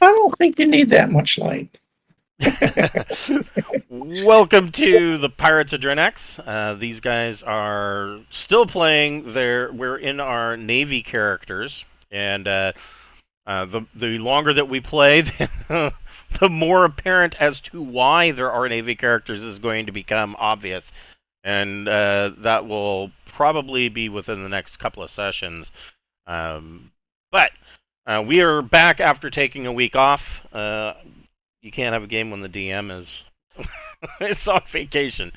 I don't think you need that much light. Welcome to the Pirates of Drinax. These guys are still playing their. We're in our Navy characters, and the longer that we play, the more apparent as to why there are Navy characters is going to become obvious, and that will probably be within the next couple of sessions. But we are back after taking a week off. You can't have a game when the DM is it's on vacation.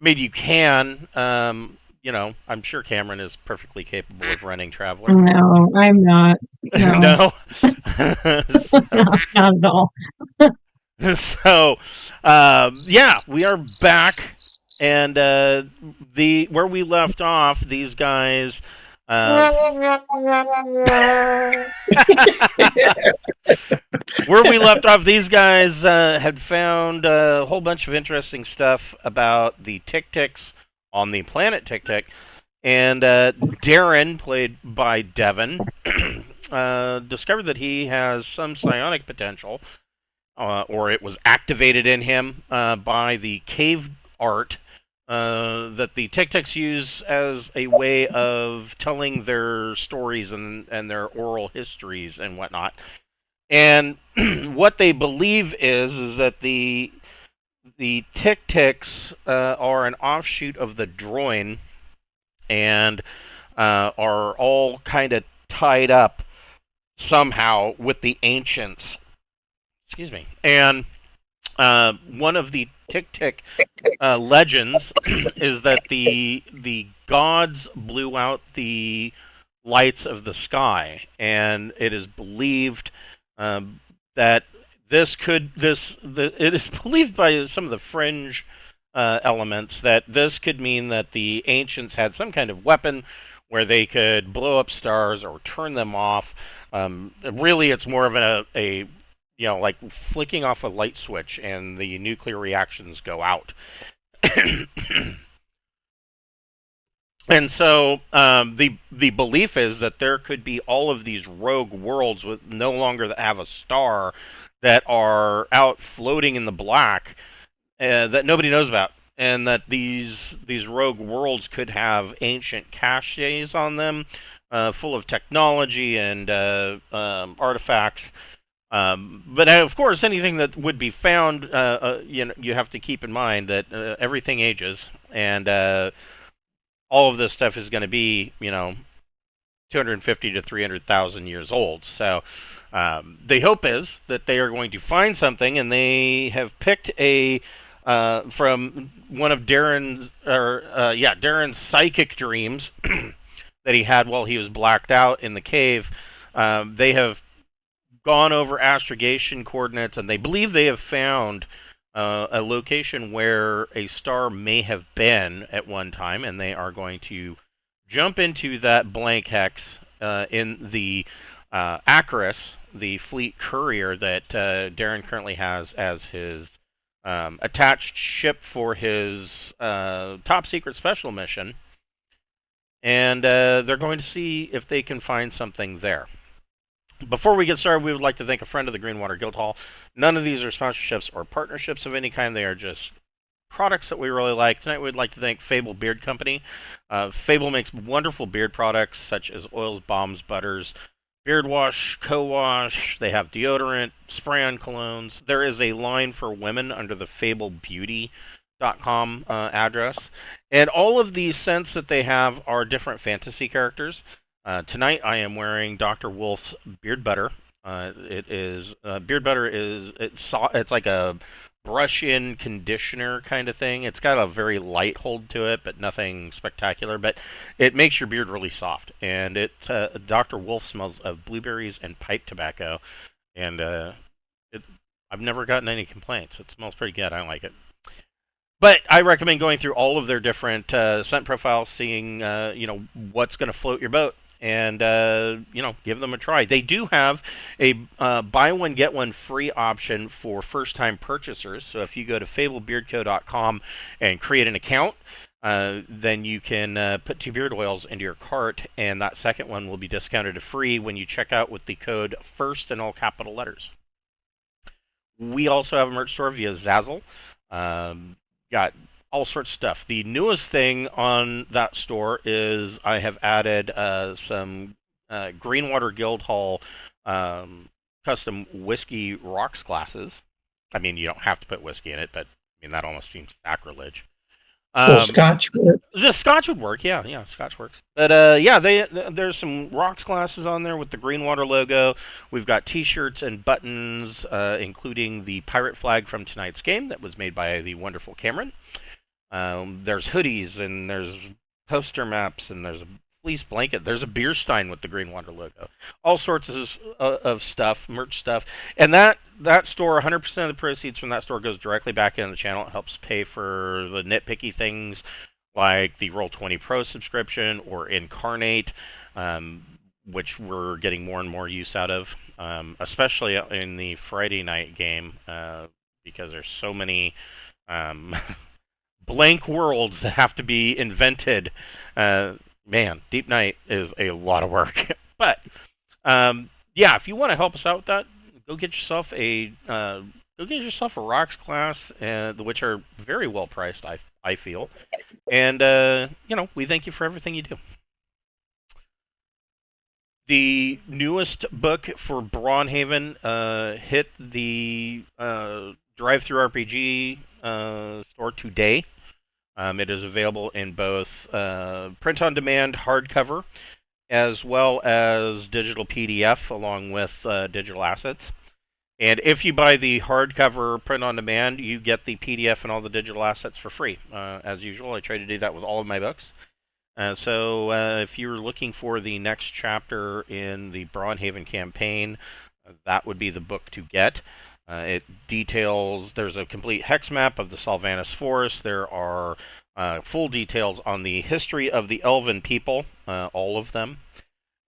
I mean, you can. I'm sure Cameron is perfectly capable of running Traveler. No, I'm not. No, No. not at all. So, yeah, we are back, and the where we left off, these guys. Where we left off, these guys had found a whole bunch of interesting stuff about the Tic-Tics on the planet Tic-Tic, and Darin, played by Devin, discovered that he has some psionic potential, or it was activated in him by the cave art that the Tic-Tics use as a way of telling their stories and their oral histories and whatnot. And what they believe is that the Tic-Tics are an offshoot of the Droin, and are all kind of tied up somehow with the ancients. Excuse me. And one of the Tic-Tic legends is that the gods blew out the lights of the sky, and it is believed that it is believed by some of the fringe elements that this could mean that the ancients had some kind of weapon where they could blow up stars or turn them off. Really, it's more of a like flicking off a light switch and the nuclear reactions go out. And so the belief is that there could be all of these rogue worlds with no longer have a star that are out floating in the black that nobody knows about, and that these rogue worlds could have ancient caches on them, full of technology and artifacts. But of course, anything that would be found, you have to keep in mind that everything ages, and all of this stuff is going to be, 250 to 300,000 years old. So the hope is that they are going to find something, and they have picked a from one of Darin's psychic dreams that he had while he was blacked out in the cave. They have gone over astrogation coordinates, and they believe they have found a location where a star may have been at one time, and they are going to jump into that blank hex in the Akaruus, the fleet courier that Darin currently has as his attached ship for his top secret special mission, and they're going to see if they can find something there. Before we get started, we would like to thank a friend of the Greenwater Guildhall. None of these are sponsorships or partnerships of any kind. They are just products that we really like. Tonight we'd like to thank Fable Beard Company. Fable makes wonderful beard products such as oils, balms, butters, beard wash, co-wash. They have deodorant, spray-on colognes. There is a line for women under the Fable Beauty.com address. And all of these scents that they have are different fantasy characters. Tonight I am wearing Dr. Wolf's Beard Butter. Beard Butter it's like a brush-in conditioner kind of thing. It's got a very light hold to it, but nothing spectacular. But it makes your beard really soft. And Dr. Wolf smells of blueberries and pipe tobacco. And I've never gotten any complaints. It smells pretty good. I like it. But I recommend going through all of their different scent profiles, seeing what's going to float your boat, and give them a try. They do have a buy one get one free option for first-time purchasers. So if you go to fablebeardco.com and create an account, then you can put 2 beard oils into your cart, and that second one will be discounted to free when you check out with the code FIRST in all capital letters. We also have a merch store via Zazzle. Got all sorts of stuff. The newest thing on that store is I have added some Greenwater Guildhall custom whiskey rocks glasses. I mean, you don't have to put whiskey in it, but I mean that almost seems sacrilege. Well, Scotch work. The Scotch would work, yeah, Scotch works. But yeah, there's some rocks glasses on there with the Greenwater logo. We've got T-shirts and buttons, including the pirate flag from tonight's game that was made by the wonderful Cameron. There's hoodies and there's poster maps and there's a fleece blanket. There's a beer stein with the Greenwater logo. All sorts of stuff, merch stuff. And that store, 100% of the proceeds from that store goes directly back into the channel. It helps pay for the nitpicky things like the Roll20 Pro subscription or Incarnate, which we're getting more and more use out of, especially in the Friday night game, because there's so many blank worlds that have to be invented. Man, Deep Night is a lot of work. But yeah, if you want to help us out with that, go get yourself a rocks class, which are very well priced, I feel. And we thank you for everything you do. The newest book for Braunhaven hit the Drive-Thru RPG store today. It is available in both print-on-demand hardcover as well as digital PDF along with digital assets. And if you buy the hardcover print-on-demand, you get the PDF and all the digital assets for free. As usual, I try to do that with all of my books. So if you're looking for the next chapter in the Braunhaven campaign, that would be the book to get. It details, there's a complete hex map of the Sylvanas Forest. There are full details on the history of the Elven people, all of them.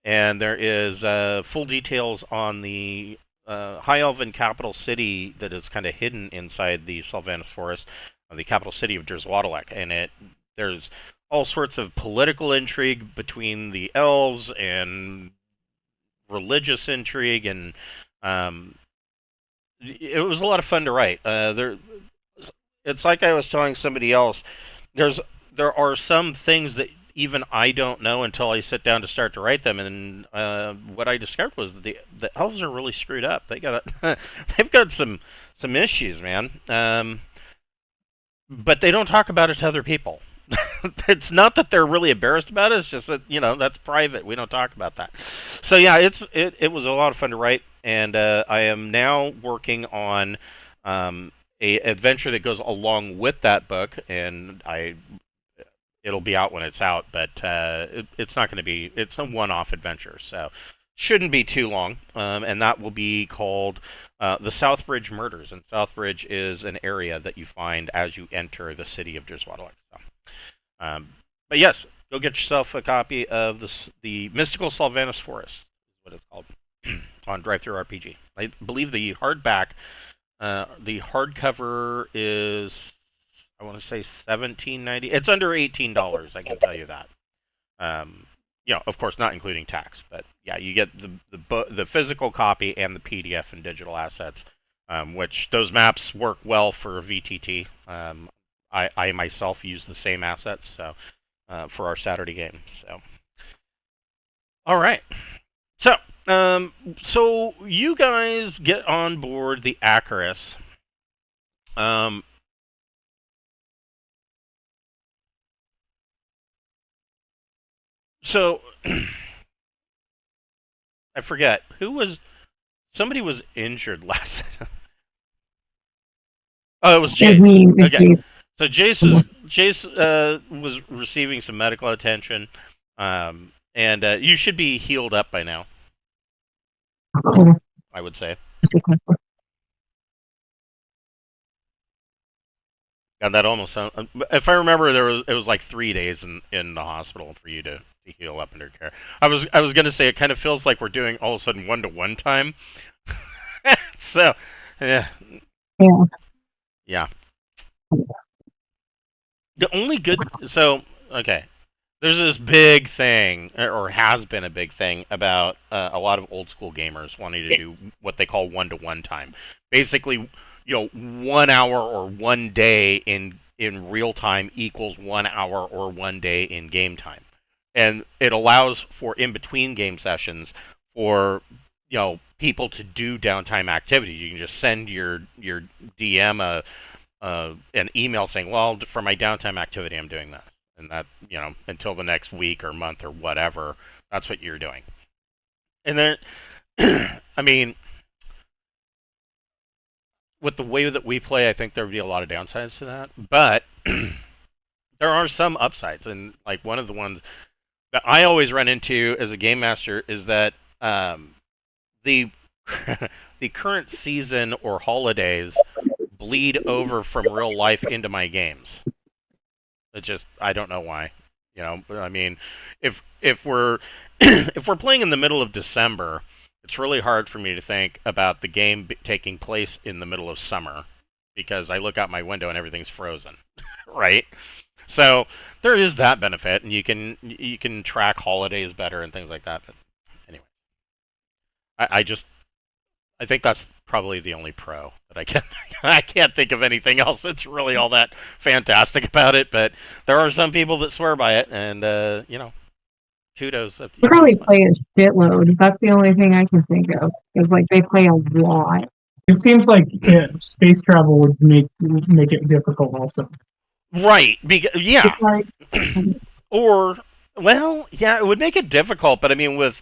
And there is full details on the High Elven capital city that is kind of hidden inside the Sylvanas Forest, the capital city of Drinax. And there's all sorts of political intrigue between the elves and religious intrigue, and it was a lot of fun to write. It's like I was telling somebody else. There are some things that even I don't know until I sit down to start to write them, and what I discovered was that the elves are really screwed up. They've got some issues, man. But they don't talk about it to other people. It's not that they're really embarrassed about it. It's just that that's private. We don't talk about that. So yeah, it was a lot of fun to write, and I am now working on a adventure that goes along with that book, and it'll be out when it's out, but it's not going to be. It's a one-off adventure, so shouldn't be too long. And that will be called the Southbridge Murders, and Southbridge is an area that you find as you enter the city of Drinax. But yes, go get yourself a copy of the Mystical Sylvanas Forest, is what it's called, on Drive-Thru RPG. I believe the hardback, the hardcover is, I want to say $17.90. It's under $18. I can tell you that. Of course, not including tax, but yeah, you get the physical copy and the PDF and digital assets, which those maps work well for VTT. I myself use the same assets, so for our Saturday game. So, all right. So you guys get on board the Akaruus. So I forget somebody was injured last. Oh, it was Jace. Okay. So Jace was receiving some medical attention, and you should be healed up by now, I would say. And that almost sounds. If I remember, it was like 3 days in the hospital for you to heal up under care. I was gonna say it kind of feels like we're doing all of a sudden 1-to-1 time. So, yeah. The only good, okay, there's this big thing, or has been a big thing, about a lot of old school gamers wanting to do what they call 1-to-1 time. Basically, 1 hour or 1 day in real time equals 1 hour or 1 day in game time, and it allows for in between game sessions for people to do downtime activities. You can just send your DM an email saying, well, for my downtime activity, I'm doing this, and that until the next week or month or whatever, that's what you're doing. And then, I mean, with the way that we play, I think there would be a lot of downsides to that, but there are some upsides, and like one of the ones that I always run into as a game master is that the the current season or holidays bleed over from real life into my games. It just, I don't know why. I mean, if we're if we're playing in the middle of December, it's really hard for me to think about the game taking place in the middle of summer because I look out my window and everything's frozen, right? So there is that benefit, and you can track holidays better and things like that. But anyway, I think that's probably the only pro that I can't think of anything else that's really all that fantastic about it. But there are some people that swear by it, and kudos. They probably play a shitload. That's the only thing I can think of. Is like they play a lot. It seems like space travel would make it difficult also. Right. Yeah. Like, or, well, yeah, it would make it difficult, but I mean, with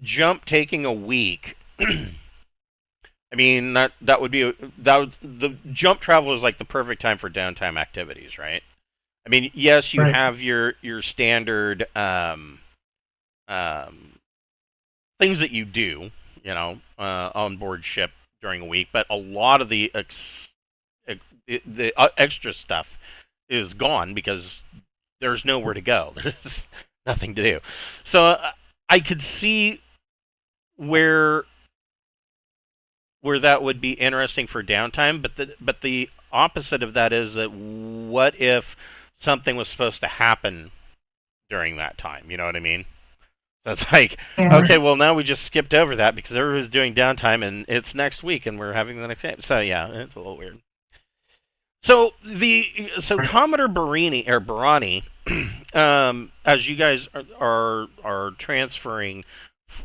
Jump taking a week, I mean that would be the Jump travel is like the perfect time for downtime activities, right? I mean, yes, you Right. have your standard things that you do, on board ship during a week, but a lot of the extra stuff is gone because there's nowhere to go. There's nothing to do. So I could see where that would be interesting for downtime, but the opposite of that is that what if something was supposed to happen during that time? You know what I mean? That's like, yeah. okay, well now we just skipped over that because everybody's doing downtime and it's next week and we're having the next game. So yeah, it's a little weird. So Commodore Barani, as you guys are transferring,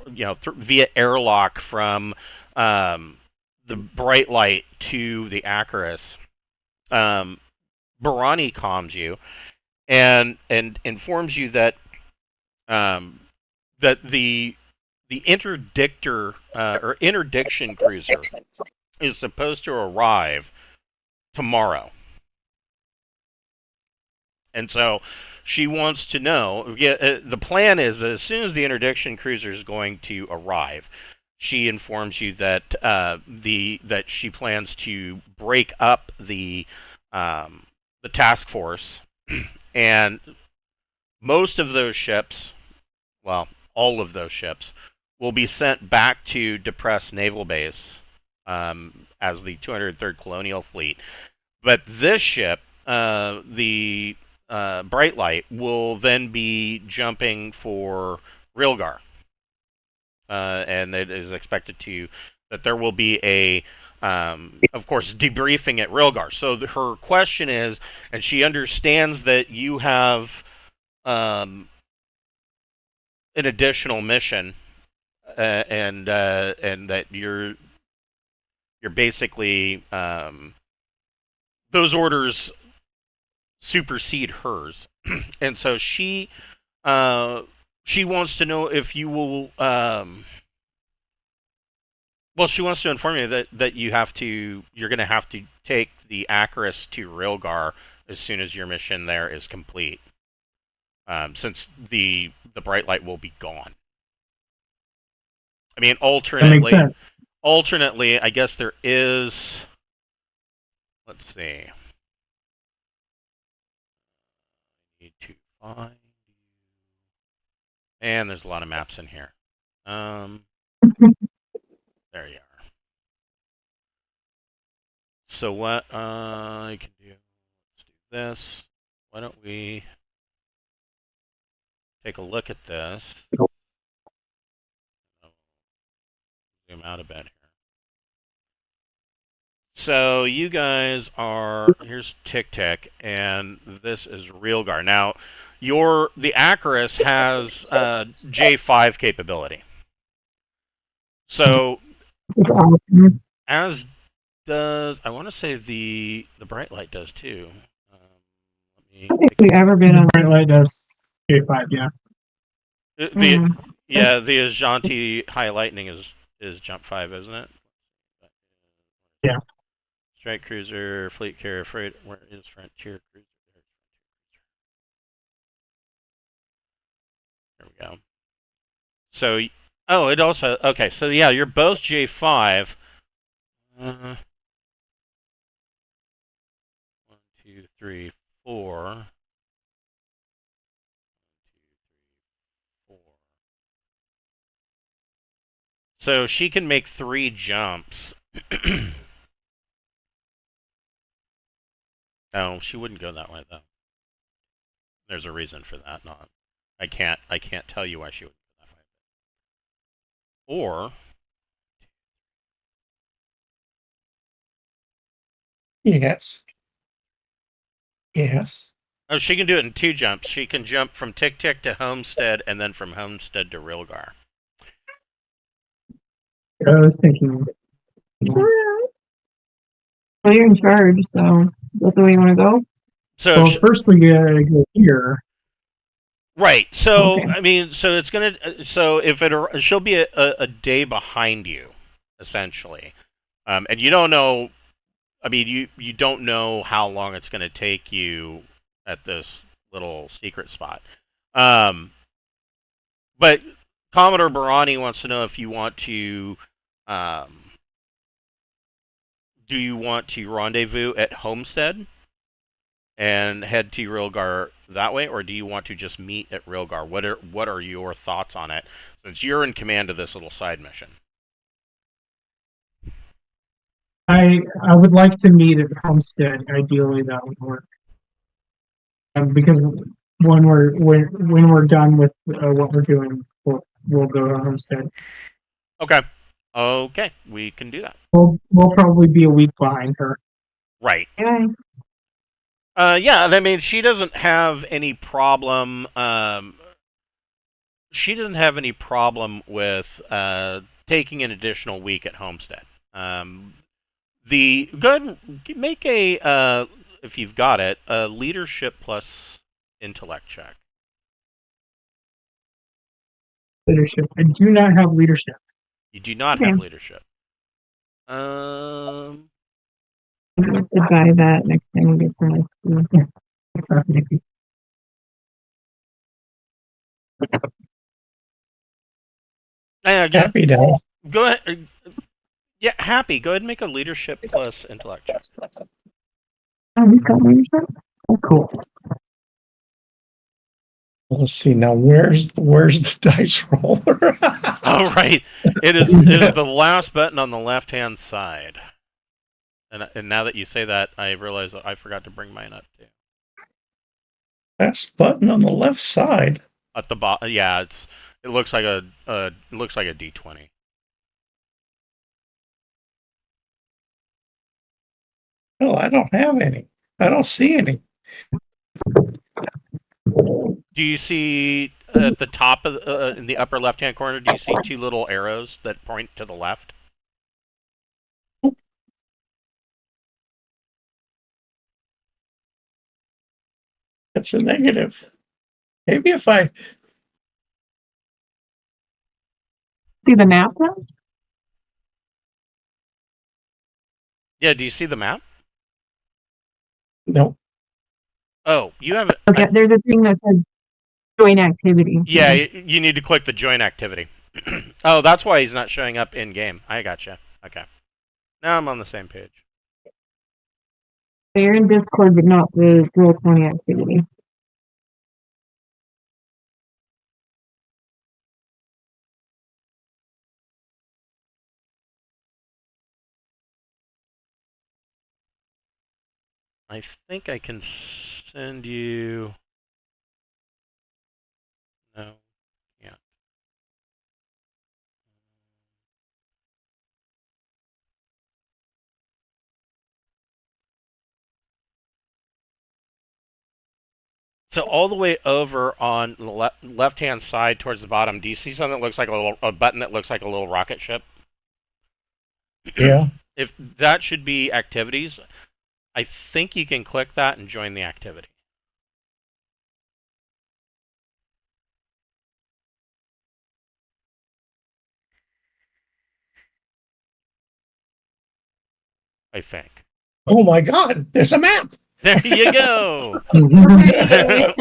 via airlock from the Bright Light to the Akaruus, Barani calms you and informs you that that the interdictor or interdiction cruiser is supposed to arrive tomorrow. And so she wants to know, the plan is that as soon as the interdiction cruiser is going to arrive, she informs you that that she plans to break up the task force, and most of those ships, well, all of those ships, will be sent back to Depressed Naval Base as the 203rd Colonial Fleet. But this ship, the Bright Light, will then be jumping for Rilgar. And it is expected that there will be a, of course, debriefing at Rilgar. So her question is, and she understands that you have an additional mission, and that you're basically those orders supersede hers, and so she wants to know if you will. Well, she wants to inform you that you're going to have to take the Akaruus to Rilgar as soon as your mission there is complete, since the Bright Light will be gone. I mean, That makes sense. alternately, I guess there is. Let's see. Need to find you. And there's a lot of maps in here. There you are. So what I can do? Let's do this. Why don't we take a look at this? Zoom out a bit here. So you guys are here's Tic Tac, and this is Realgar. Now, the Akaruus has J5 capability. So It's awesome. as does I want to say the bright light does too. Let me I don't think we've ever been on. Bright light does J5, yeah. the yeah the Ashanti High Lightning is jump 5, isn't it? Yeah. Strike cruiser, fleet carrier, freight. Where is frontier cruiser? There we go. So, oh, it also okay. So yeah, you're both J5. 1, 2, 3, 4. 4. So she can make 3 jumps. Oh, she wouldn't go that way though. There's a reason for that. Not, I can't tell you why she would go that way. Or Yes. Yes. oh, she can do it in 2 jumps. She can jump from Tic Tac to Homestead, and then from Homestead to Rilgar. I was thinking, Well, you're in charge, so that's the way you want to go. So well, first we gotta go here. right. So Okay. I mean, so it's gonna. So if she'll be a day behind you, essentially, and you don't know. I mean, you don't know how long it's gonna take you at this little secret spot. But Commodore Barani wants to know if you want to. Do you want to rendezvous at Homestead and head to Rilgar that way, or do you want to just meet at Rilgar? What are your thoughts on it, since you're in command of this little side mission? I would like to meet at Homestead. Ideally, that would work. Because when we're done with what we're doing, we'll go to Homestead. Okay. Okay, we can do that. We'll probably be a week behind her. Right. Yeah. Yeah, I mean, she doesn't have any problem. She doesn't have any problem with taking an additional week at Homestead. Go ahead and make a if you've got it, a leadership plus intellect check. Leadership. I do not have leadership. You do not Okay. have leadership. I'm gonna have to buy that next time we get to Happy day. go ahead. Yeah, happy. Go ahead and make a leadership plus intellect check. Oh, he's got leadership? Oh, cool. Let's see now. Where's the dice roller? Oh, right. It is the last button on the left hand side. And now that you say that, I realize that I forgot to bring mine up too. Last button on the left side. At the bottom, yeah, it looks like a D20. No, I don't have any. I don't see any. Do you see at the top of in the upper left hand corner? Do you see 2 little arrows that point to the left? It's a negative. Maybe if I See the map now? Yeah. Do you see the map? no. Oh, you have it. Okay, there's a thing that says join activity. Yeah, you need to click the join activity. Oh, that's why he's not showing up in game. I gotcha. Okay. Now I'm on the same page. They're in Discord, but not the Roll20 activity. I think I can send you. No. Yeah. So all the way over on the left-hand side towards the bottom, do you see something that looks like a button that looks like a little rocket ship? Yeah. If that should be activities, I think you can click that and join the activity. I think. Oh my God, there's a map. There you go. Hooray!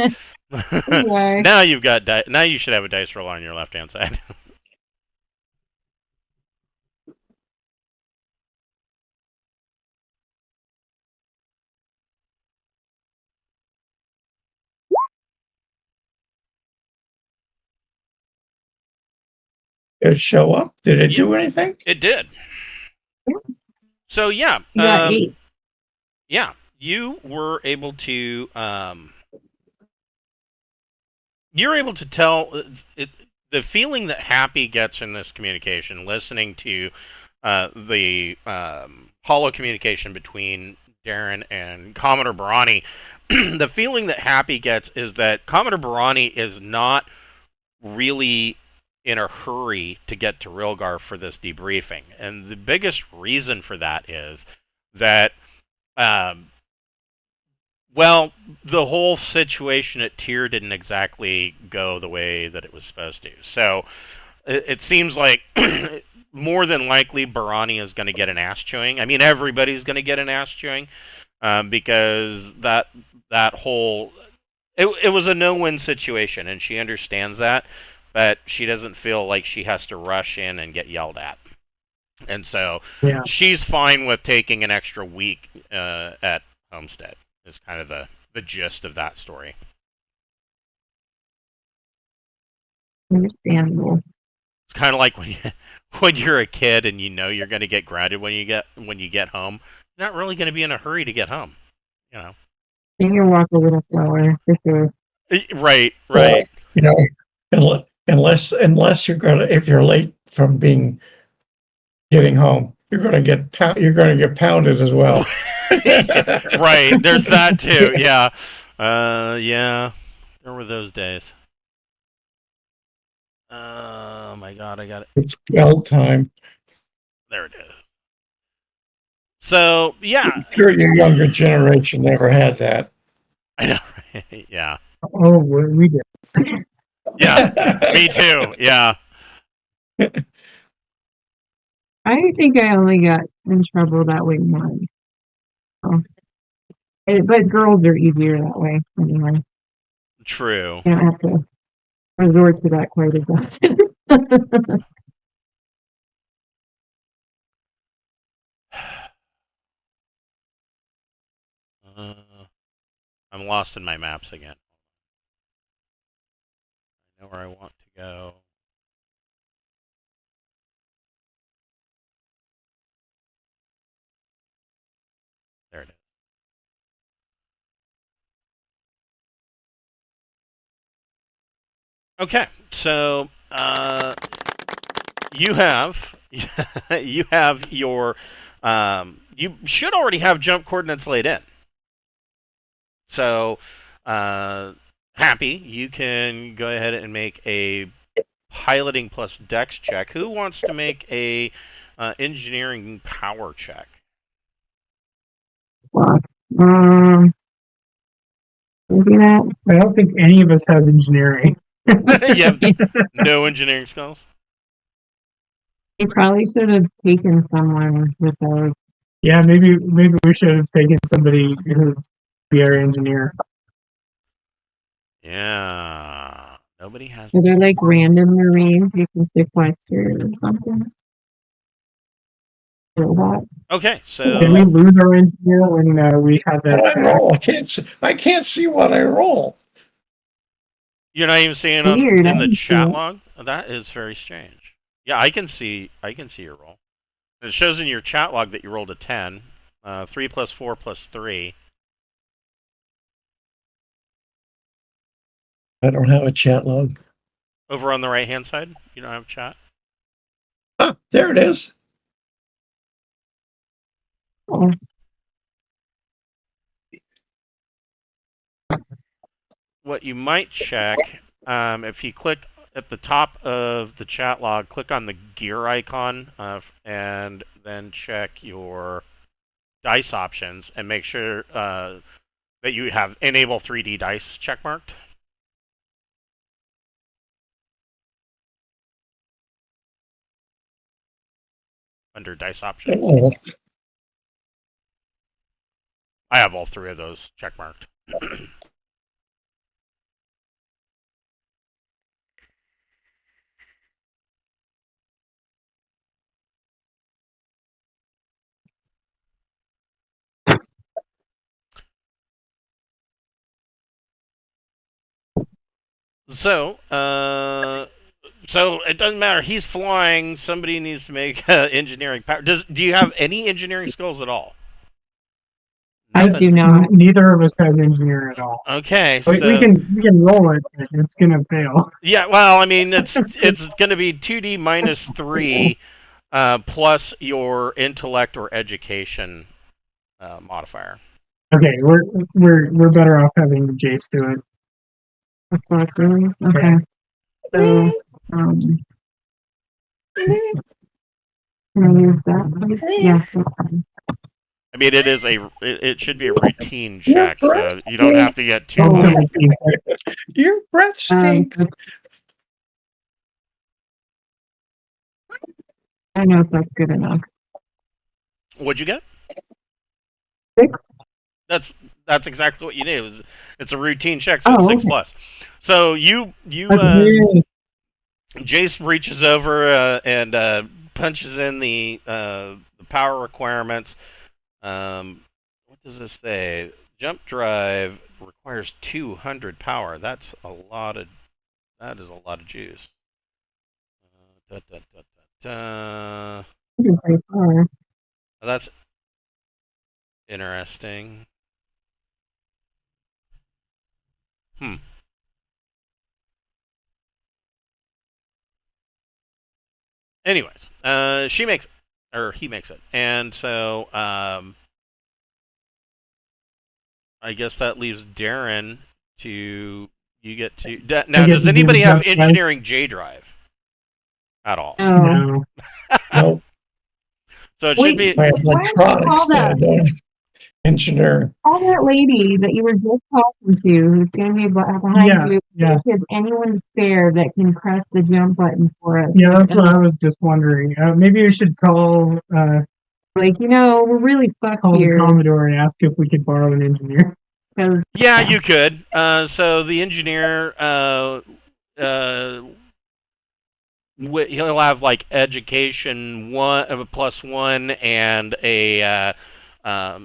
Anyway, Now you've got now you should have a dice roll on your left-hand side. Did it show up? Did it Yeah. do anything? It did. So yeah, you got 8. yeah, you were able to you're able to tell the feeling that Happy gets in this communication, listening to the hollow communication between Darin and Commodore Barani. The feeling that Happy gets is that Commodore Barani is not really in a hurry to get to Rilgar for this debriefing, and the biggest reason for that is that well, the whole situation at Tyr didn't exactly go the way that it was supposed to. So it seems like more than likely Barani is going to get an ass chewing. I mean, everybody's going to get an ass chewing because that whole it was a no-win situation, and she understands that, but she doesn't feel like she has to rush in and get yelled at. And so Yeah. she's fine with taking an extra week at Homestead. Is kind of the gist of that story. Understandable. It's kind of like when you're a kid and you know you're going to get grounded when you get home. You're not really going to be in a hurry to get home, you know. You can walk a little slower for sure. Right. You know, unless you're gonna, if you're late from getting home, you're gonna get pounded as well. Right. There's that too. Yeah. Yeah. There were those days. Oh my God! I got it. It's bell time. There it is. So yeah. I'm sure your younger generation never had that. I know. Right? Yeah. Oh, we did. Yeah. Me too. Yeah. I think I only got in trouble that way once. So. But girls are easier that way anyway. True. You don't have to resort to that quite as often. I'm lost in my maps again. I know where I want to go. There it is. Okay, so you have you have your you should already have jump coordinates laid in. So Happy, you can go ahead and make a piloting plus dex check. Who wants to make a engineering power check? Maybe that. I don't think any of us has engineering. You have no engineering skills? You probably should have taken someone with those. Yeah, maybe we should have taken somebody who be our engineer. Yeah. Nobody has. Are there like random marines you can sequester or something? Robot. Okay, Did we so lose our engineer when we had What I that? roll? I can't see what I roll. you're not even seeing Weird, I in the didn't chat see it. log? That is very strange. Yeah, I can see your roll. It shows in your chat log that you rolled a 10. 3 plus 4 plus 3. I don't have a chat log. Over on the right hand side, you don't have chat? Ah, there it is. Oh, what you might check, if you click at the top of the chat log, click on the gear icon, and then check your dice options and make sure that you have enable 3D dice checkmarked. Under dice options. Oh, I have all three of those checkmarked. So, so it doesn't matter. He's flying. Somebody needs to make engineering power. Do you have any engineering skills at all? I Nothing. do not. Neither of us has engineer at all. Okay, We so can roll it, but it's gonna fail. yeah. Well, I mean, it's going to be 2D minus 3 plus your intellect or education modifier. Okay, we're better off having Jace do it. The fuck, really? Okay. So, can I use that? Yeah. That's fine. I mean, it should be a routine check, so you don't have to get too. Oh, your breath stinks. I don't know if that's good enough. What'd you get? 6. That's exactly what you need. It's a routine check, so Oh, it's 6 okay. plus. So you Okay. Jace reaches over and punches in the power requirements. What does this say? Jump drive requires 200 power. That is a lot of juice. Da, da, da, da, da. Pretty far. That's interesting. Anyways, he makes it, and so I guess that leaves Darin to now. Does anybody have engineering J drive at all? No. Nope. So it Wait, should be. I have why don't you electronics, call but I that? don't have engineering. Call that lady that you were just talking to, who's going to be behind Yeah, you. yeah. If there's anyone spare that can press the jump button for us. Yeah, that's what I was just wondering. Maybe we should call Like, we're really fucked the here. Commodore and ask if we could borrow an engineer. 'Cause- Yeah, you could. So the engineer, he'll have like education +1 and a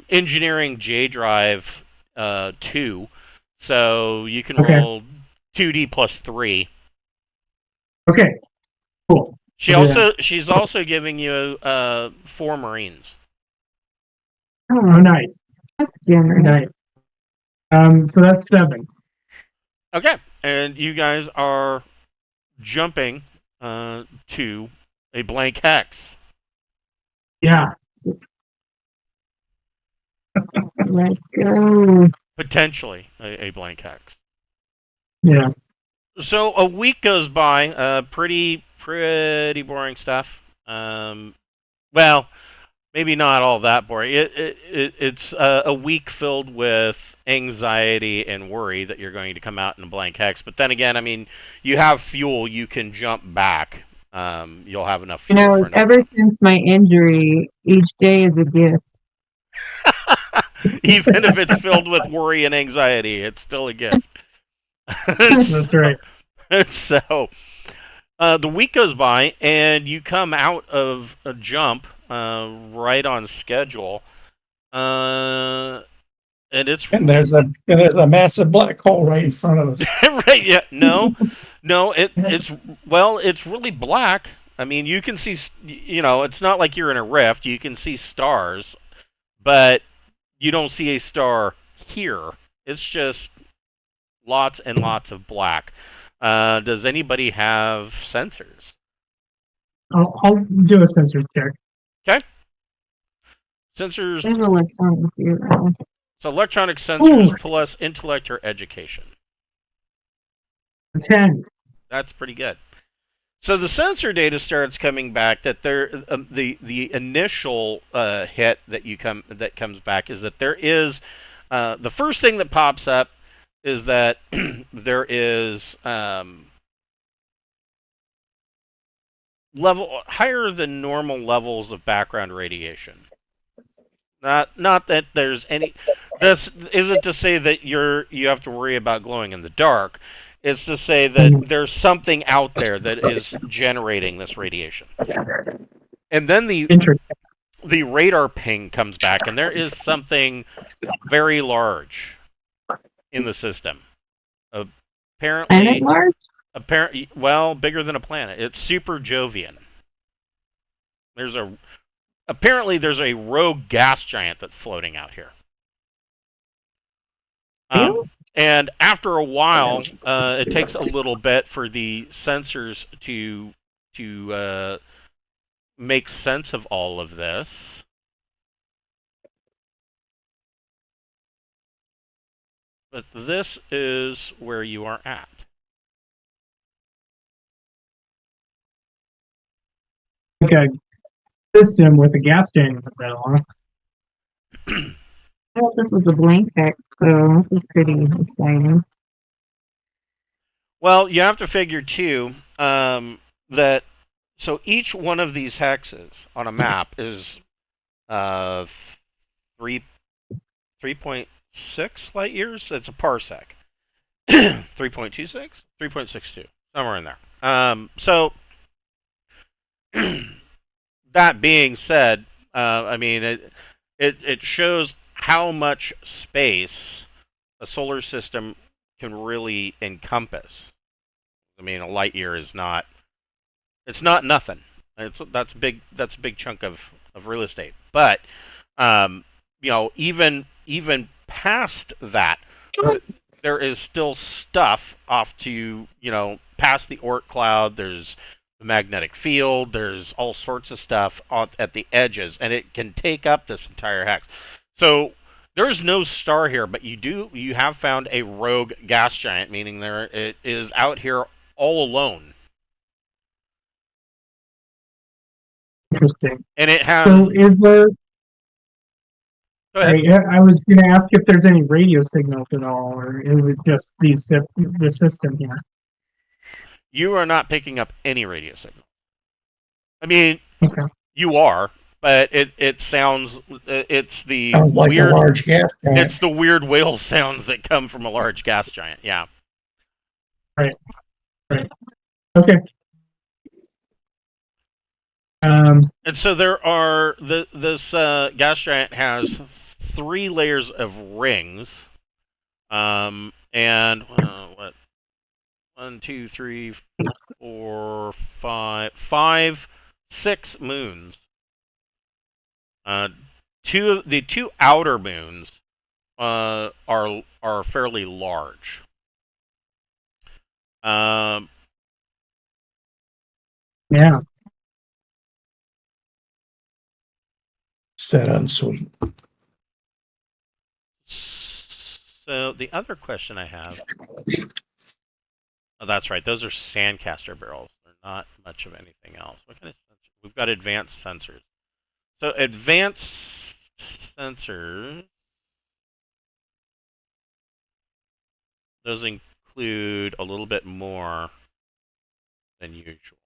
engineering J drive 2. So you can Okay. roll 2D plus 3. Okay, cool. She's also giving you 4 Marines. Oh, nice, That's generous. nice. So that's 7. Okay, and you guys are jumping to a blank hex. Yeah. Let's go. Potentially a blank hex. Yeah. So a week goes by. Pretty boring stuff. Well, maybe not all that boring. It's a week filled with anxiety and worry that you're going to come out in a blank hex. But then again, I mean, you have fuel. You can jump back. You'll have enough fuel for Ever since my injury, each day is a gift. even if it's filled with worry and anxiety, it's still a gift. That's right. So the week goes by, and you come out of a jump right on schedule, and there's a massive black hole right in front of us. right. Yeah, no, it's really black. I mean, you can see, it's not like you're in a rift. You can see stars, but you don't see a star here. It's just lots and lots of black. Does anybody have sensors? I'll do a sensor check. Okay. Sensors. There's electronics here. So electronic sensors plus intellect or education. 10. That's pretty good. So the sensor data starts coming back. That the initial hit that comes back is that there is the first thing that pops up is that there is level higher than normal levels of background radiation. Not that there's any. This isn't to say that you have to worry about glowing in the dark. It's to say that there's something out there that is generating this radiation. And then Interesting. the radar ping comes back, and there is something very large in the system. Planet large? Well, bigger than a planet. It's super Jovian. Apparently there's a rogue gas giant that's floating out here. And after a while, it takes a little bit for the sensors to make sense of all of this. But this is where you are at. Okay. System with a gas giant in the middle, huh? I thought this was a blank text, so this is pretty exciting. Well, you have to figure too that so each one of these hexes on a map is 3.6 light years. It's a parsec. 3.26, 3.62, somewhere in there. So that being said, I mean it shows how much space a solar system can really encompass. I mean, a light year is not. It's not nothing. That's a big chunk of real estate. But even past that, there is still stuff off to past the Oort cloud. There's the magnetic field. There's all sorts of stuff at the edges, and it can take up this entire hex. So there's no star here, but you have found a rogue gas giant, meaning it is out here all alone. Interesting. And it has. So is there? Go ahead. I was going to ask if there's any radio signals at all, or is it just the system here? You are not picking up any radio signal. I mean, Okay. you are, but it sounds. It's the Sounds like weird. a large gas giant. It's the weird whale sounds that come from a large gas giant. Yeah. Right. Okay. And so there are this gas giant has 3 layers of rings, and what? 1, 2, 3, 4, 5, 6 moons. The two outer moons are fairly large. Yeah. Said unsweet. So the other question I have. Oh, that's right. Those are sandcaster barrels. They're not much of anything else. What kind of sensor? We've got advanced sensors. So advanced sensors. Those include a little bit more than usual.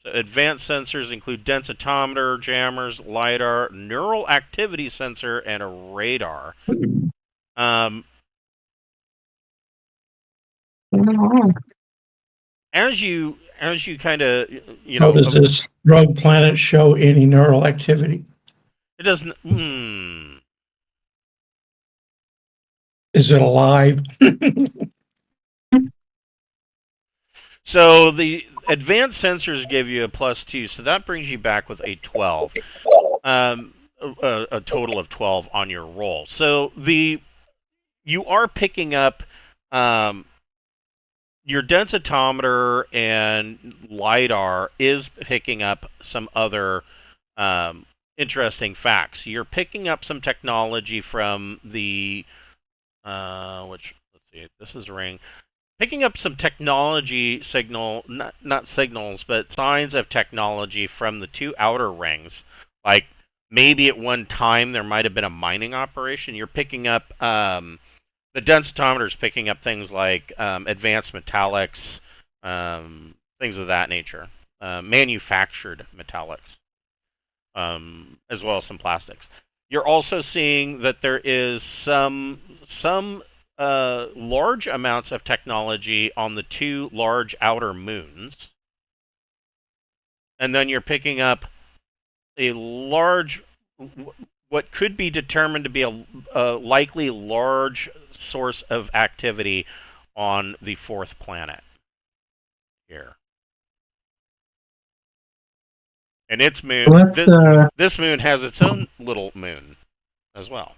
So advanced sensors include densitometer, jammers, LiDAR, neural activity sensor, and a radar. As you kind of How does this rogue planet show any neural activity? it doesn't. Is it alive? So the advanced sensors give you a +2, so that brings you back with a 12, a total of 12 on your roll. So you are picking up, your densitometer and LiDAR is picking up some other interesting facts. You're picking up some technology from the which, let's see, this is ring. Picking up some technology signal, not signals, but signs of technology from the two outer rings. Like maybe at one time there might have been a mining operation. You're picking up the densitometer is picking up things like advanced metallics, things of that nature, manufactured metallics, as well as some plastics. You're also seeing that there is some large amounts of technology on the two large outer moons, and then you're picking up a large, what could be determined to be a likely large source of activity on the fourth planet here. And its moon, this moon has its own little moon as well.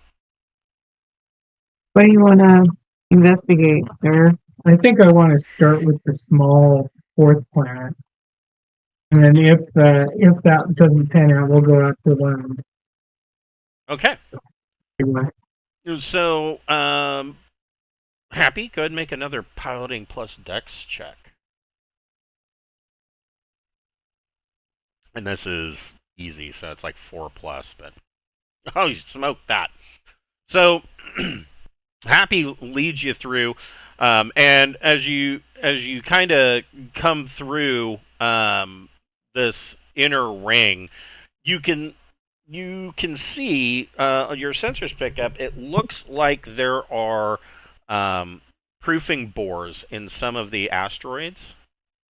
What do you want to investigate, sir? I think I want to start with the small fourth planet, and then if that doesn't pan out, we'll go out to one. Okay. So, Happy, go ahead and make another piloting plus dex check. And this is easy, so it's like 4+, but oh, you smoked that. So, Happy leads you through, and as you kind of come through this inner ring, you can see your sensors pick up. It looks like there are proofing bores in some of the asteroids.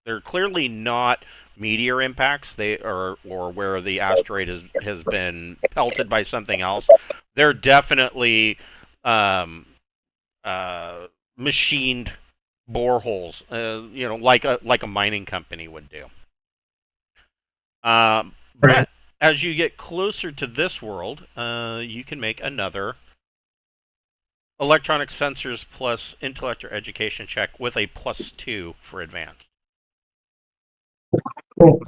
They're clearly not meteor impacts. They are, or where the asteroid has been pelted by something else. They're definitely machined boreholes, like a mining company would do. But as you get closer to this world, you can make another electronic sensors plus intellect or education check with a +2 for advanced. Cool.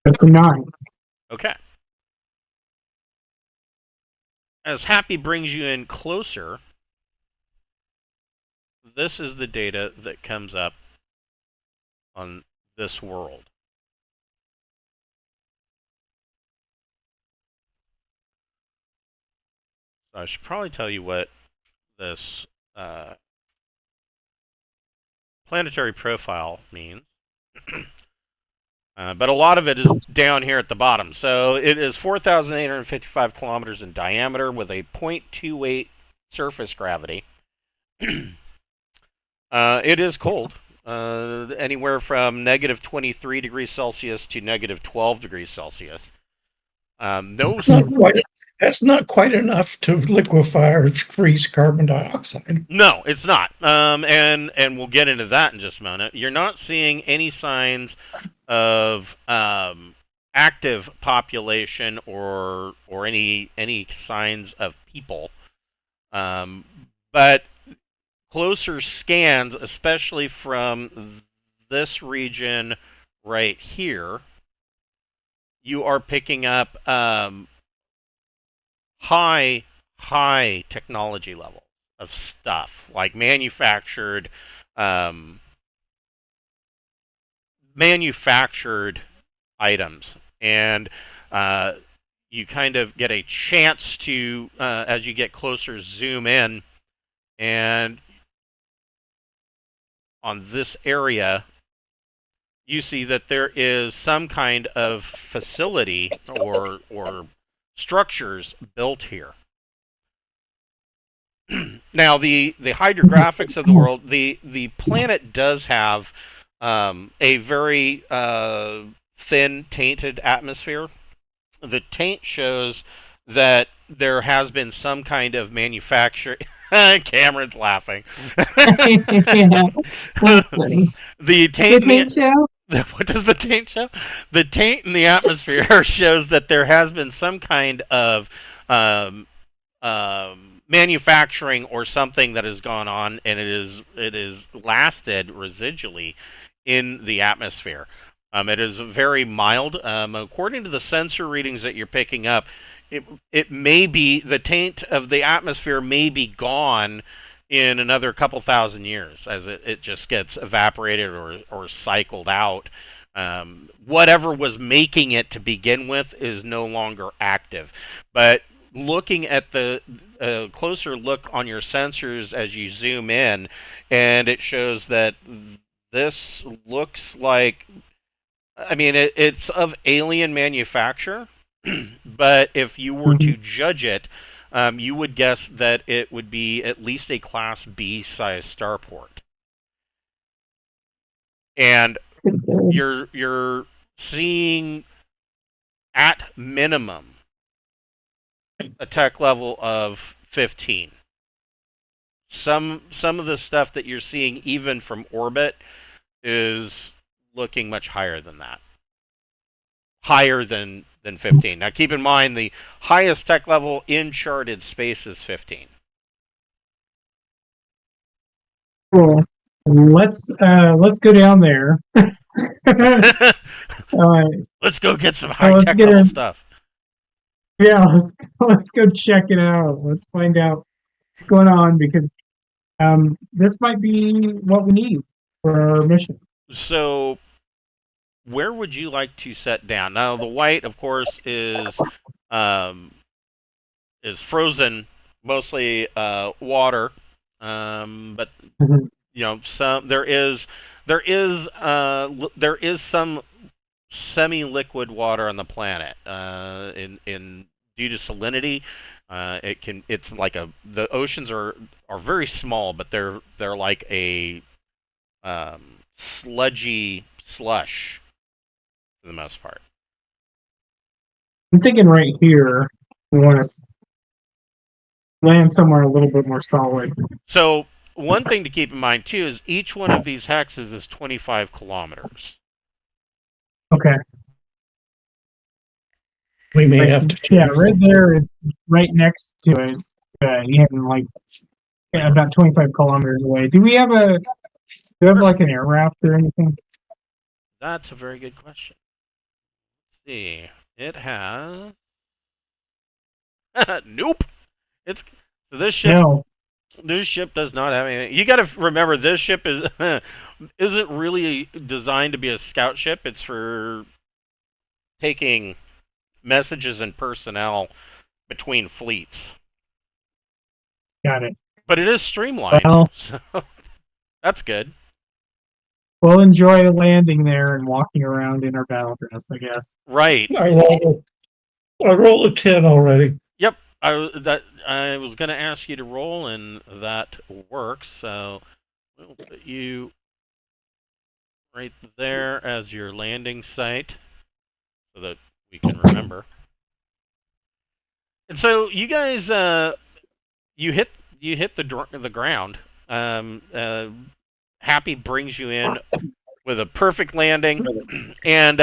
That's a 9. Okay. As Happy brings you in closer, this is the data that comes up on this world. So I should probably tell you what this planetary profile means. But a lot of it is down here at the bottom. So it is 4,855 kilometers in diameter with a 0.28 surface gravity. It is cold. Anywhere from -23 degrees Celsius to -12 degrees Celsius. That's not quite enough to liquefy or freeze carbon dioxide. No, it's not. And we'll get into that in just a moment. You're not seeing any signs of active population or any signs of people. But closer scans, especially from this region right here, you are picking up high technology level of stuff, like manufactured items. And you kind of get a chance to, as you get closer, zoom in, and on this area, you see that there is some kind of facility or structures built here. Now, the hydrographics of the world, the planet does have a very thin, tainted atmosphere. The taint shows that there has been some kind of manufacture. Cameron's laughing. Yeah, that's funny. The taint show? What does the taint show? The taint in the atmosphere shows that there has been some kind of manufacturing or something that has gone on, and it is lasted residually in the atmosphere. It is very mild. According to the sensor readings that you're picking up, it may be the taint of the atmosphere may be gone in another couple thousand years as it just gets evaporated or cycled out. Whatever was making it to begin with is no longer active. But looking at the closer look on your sensors as you zoom in, and it shows that this looks like, I mean, it's of alien manufacture, but if you were to judge it, you would guess that it would be at least a Class B size starport. And you're seeing at minimum a tech level of 15. Some of the stuff that you're seeing even from orbit is looking much higher than that. Higher than 15. Now keep in mind the highest tech level in charted space is 15. Cool. Let's go down there. Let's go get some high tech level stuff. Yeah, let's go check it out. Let's find out what's going on, because this might be what we need for our mission. So, where would you like to set down? Now, the white, of course, is frozen, mostly water, but you know, there is some semi-liquid water on the planet. In due to salinity, it's like the oceans are very small, but they're like a sludgy slush for the most part. I'm thinking right here, we want to land somewhere a little bit more solid. So one thing to keep in mind too is each one of these hexes is 25 kilometers. Okay. We may have to change. Yeah, right there is right next to it. Like about 25 kilometers away. Do we have like an air raft or anything? That's a very good question. Let's see. It has. Nope. It's so this ship. No. This ship does not have anything. You got to remember, this ship isn't really designed to be a scout ship. It's for taking messages and personnel between fleets. Got it. But it is streamlined, so that's good. We'll enjoy landing there and walking around in our battle dress, I guess. Right. I rolled a 10 already. Yep. I was going to ask you to roll, and that works. So we'll put you right there as your landing site, so that we can remember. And so you guys, you hit the ground. Happy brings you in with a perfect landing, and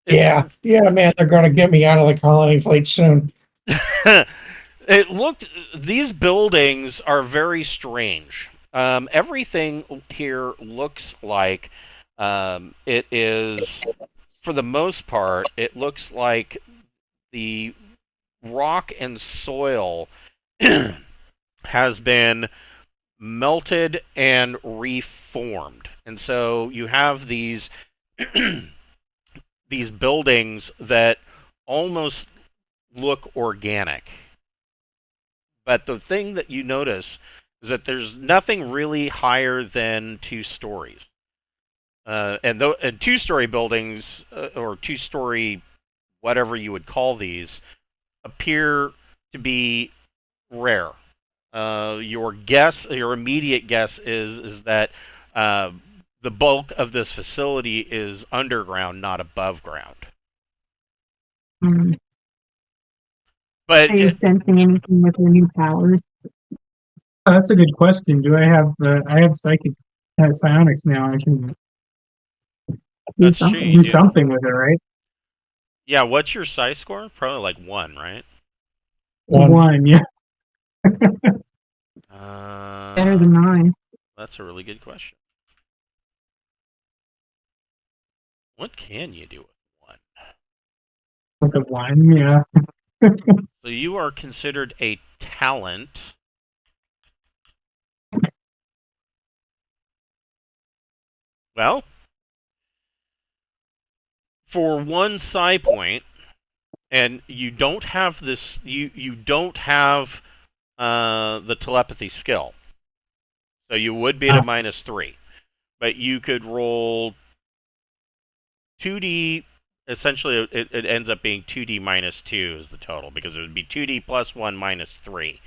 yeah, man, they're going to get me out of the colony fleet soon. These buildings are very strange. Everything here looks like it is, for the most part, it looks like the rock and soil has been melted and reformed. And so you have these these buildings that almost look organic. But the thing that you notice is that there's nothing really higher than 2 stories. And two-story buildings, or two-story whatever you would call these, appear to be rare. Your immediate guess is that the bulk of this facility is underground, not above ground. Mm-hmm. But are you sensing anything with your new powers? That's a good question. Do I have psionics now? I can do something with it, right? Yeah, what's your psi score? Probably like 1, right? It's One. one, yeah. Better than mine. That's a really good question. What can you do with one? With the one, yeah. So you are considered a talent. Well, for one psi point, and you don't have this. You don't have the telepathy skill, so you would be at a -3. But you could roll 2D. Essentially, it ends up being 2D -2 is the total, because it would be 2D plus 1 -3.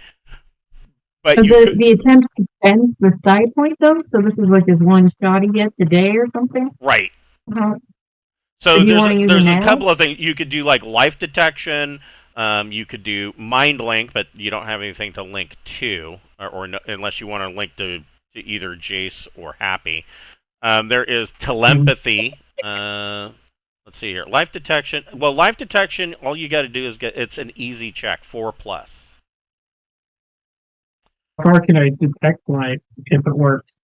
But So you could, the attempt spends the side point though. So this is like his one shot he gets a day or something. right. Uh, So do you want to use there's it a now? couple of things you could do, like life detection. You could do mind link, but you don't have anything to link to, or no, unless you want to link to either Jace or Happy. There is telepathy. Let's see here. Life detection. Well, life detection, all you got to do is it's an easy check, 4+. How far can I detect life if it works?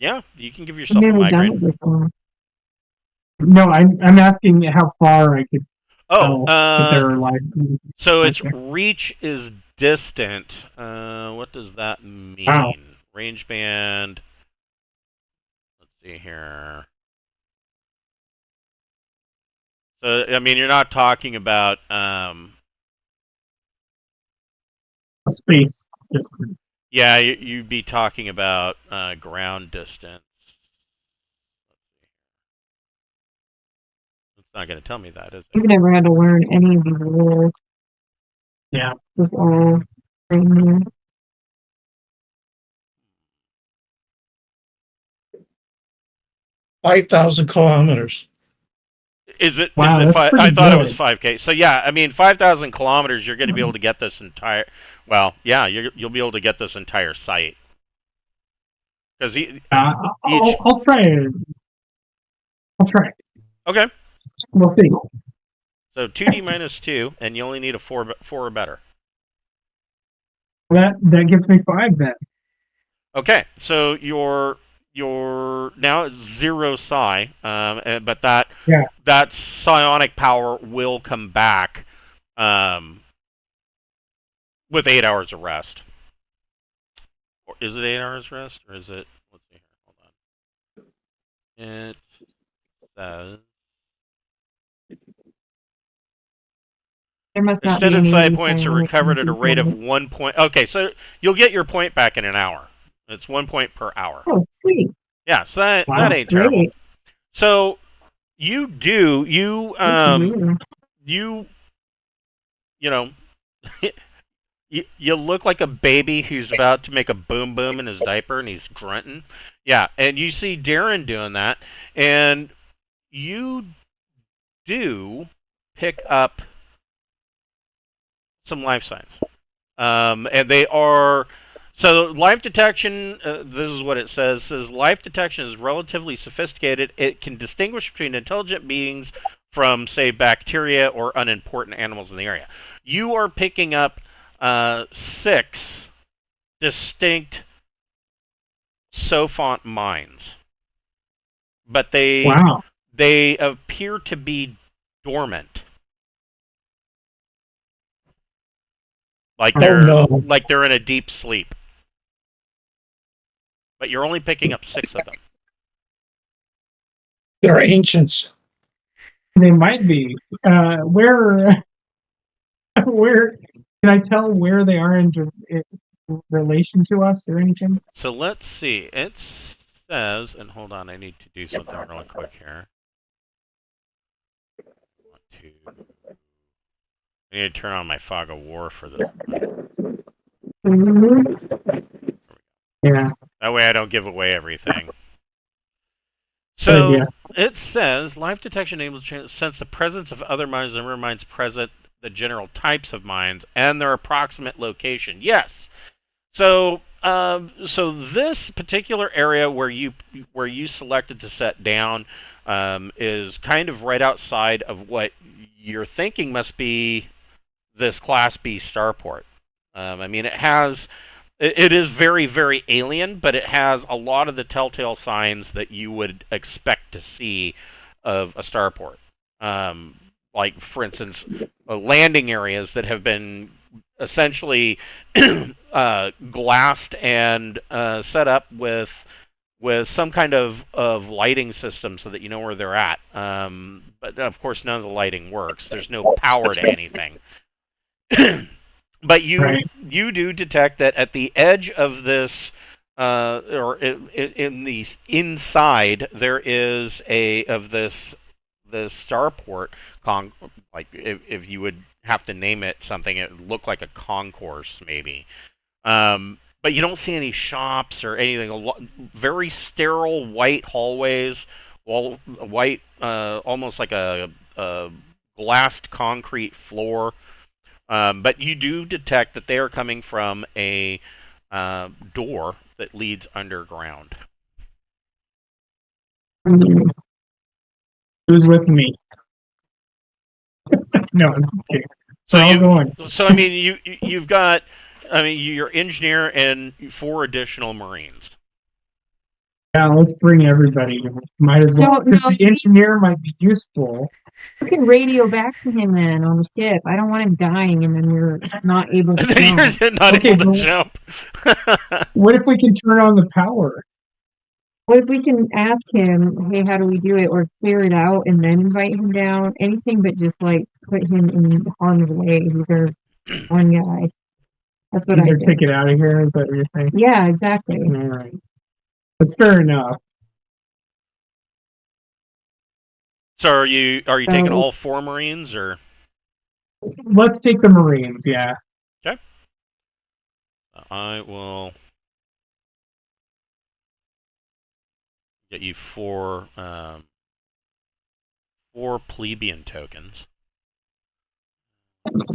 Yeah, you can give I've yourself a never done migraine. it before. No, I'm asking how far I could Oh, tell if there are life. so its Okay. reach is distant. What does that mean? Wow. Range band. Let's see here. So, I mean, you're not talking about Space distance. yeah, you'd be talking about ground distance. It's not going to tell me that, is I've it? never had to learn any of these rules. Yeah. It's all brand new. 5,000 kilometers. Is it? Wow, Is it? that's pretty I thought it good. was 5K. So yeah, I mean, 5,000 kilometers. You're going to be able to get this entire. Well, yeah, you'll be able to get this entire site. Because each. I'll try it. I'll try it. Okay. We'll see. So 2D -2, and you only need a 4 or better. That gives me 5 then. Okay, so you're now at 0 psi, but that psionic power will come back with 8 hours of rest. Or is it 8 hours rest, or is it? Let's see here. Hold on. It says There must not be extended any psi of these points are psionic recovered at a rate of things. 1 point. Okay, so you'll get your point back in an hour. It's 1 point per hour. Oh, sweet. Yeah, so that Wow, ain't terrible. Great. So you know, you look like a baby who's about to make a boom boom in his diaper and he's grunting. Yeah, and you see Darin doing that, and you do pick up some life signs. And they are. So life detection, this is what it says. It says life detection is relatively sophisticated. It can distinguish between intelligent beings from, say, bacteria or unimportant animals in the area. You are picking up 6 distinct Sophont minds, but Wow. they appear to be dormant. Like they're in a deep sleep. But you're only picking up 6 of them. They're ancients. They might be. Where can I tell where they are in relation to us or anything? So let's see. It says, and hold on, I need to do something really quick here. I need to turn on my fog of war for this. Yeah. That way I don't give away everything. So it says life detection enables to sense the presence of other minds, the number of minds present, the general types of minds, and their approximate location. Yes. So so this particular area where you selected to set down is kind of right outside of what your thinking must be this Class B starport. I mean, it is very, very alien, but it has a lot of the telltale signs that you would expect to see of a starport. Like, for instance, landing areas that have been essentially glassed and set up with some kind of lighting system so that you know where they're at. But of course, none of the lighting works. There's no power to anything. But you do detect that at the edge of this, or in the inside, there is this starport like if you would have to name it something, it would look like a concourse maybe. But you don't see any shops or anything. Very sterile white hallways, white, almost like a glassed concrete floor. But you do detect that they are coming from a door that leads underground. Who's with me? No, I'm just kidding. So We're all going. I mean, you've got, I mean, your engineer and 4 additional Marines. Yeah, let's bring everybody. Might as well. No, Because the engineer might be useful. You can radio back to him then on the ship. I don't want him dying and then we're not able to jump. You're not Okay, able to well- jump. What if we can turn on the power? What if we can ask him, hey, how do we do it? Or clear it out and then invite him down? Anything but just like put him in harm's way. He's our one guy. That's what Is I our think. ticket out of here? Is that what you're saying? Yeah, exactly. All right. That's fair enough. So are you taking all 4 Marines, or? Let's take the Marines, yeah. Okay. I will get you 4 plebeian tokens. Where's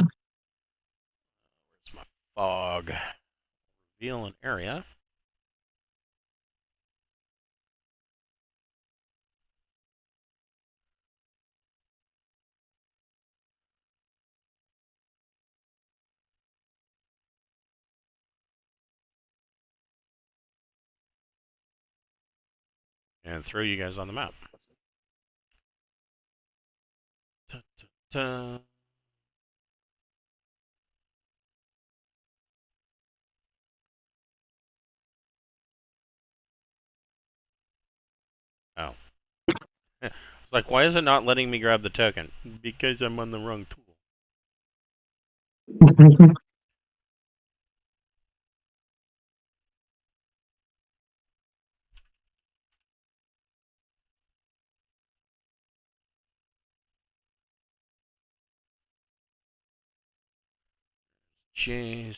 my fog? Reveal an area. And throw you guys on the map. Ta, ta, ta. Oh. It's like, why is it not letting me grab the token? Because I'm on the wrong tool. Jeez.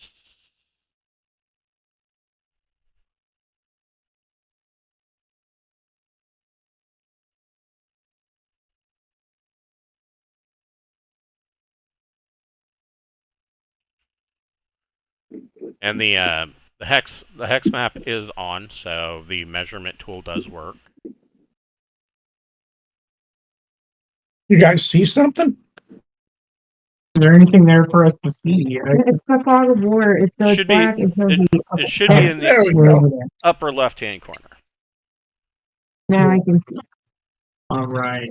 And the hex map is on, so the measurement tool does work. You guys see something? Is there anything there for us to see? It's the fog of war. It's so Should be- black until it- he It should be in There the we We're go. over there. upper left-hand corner. now I can see. All right.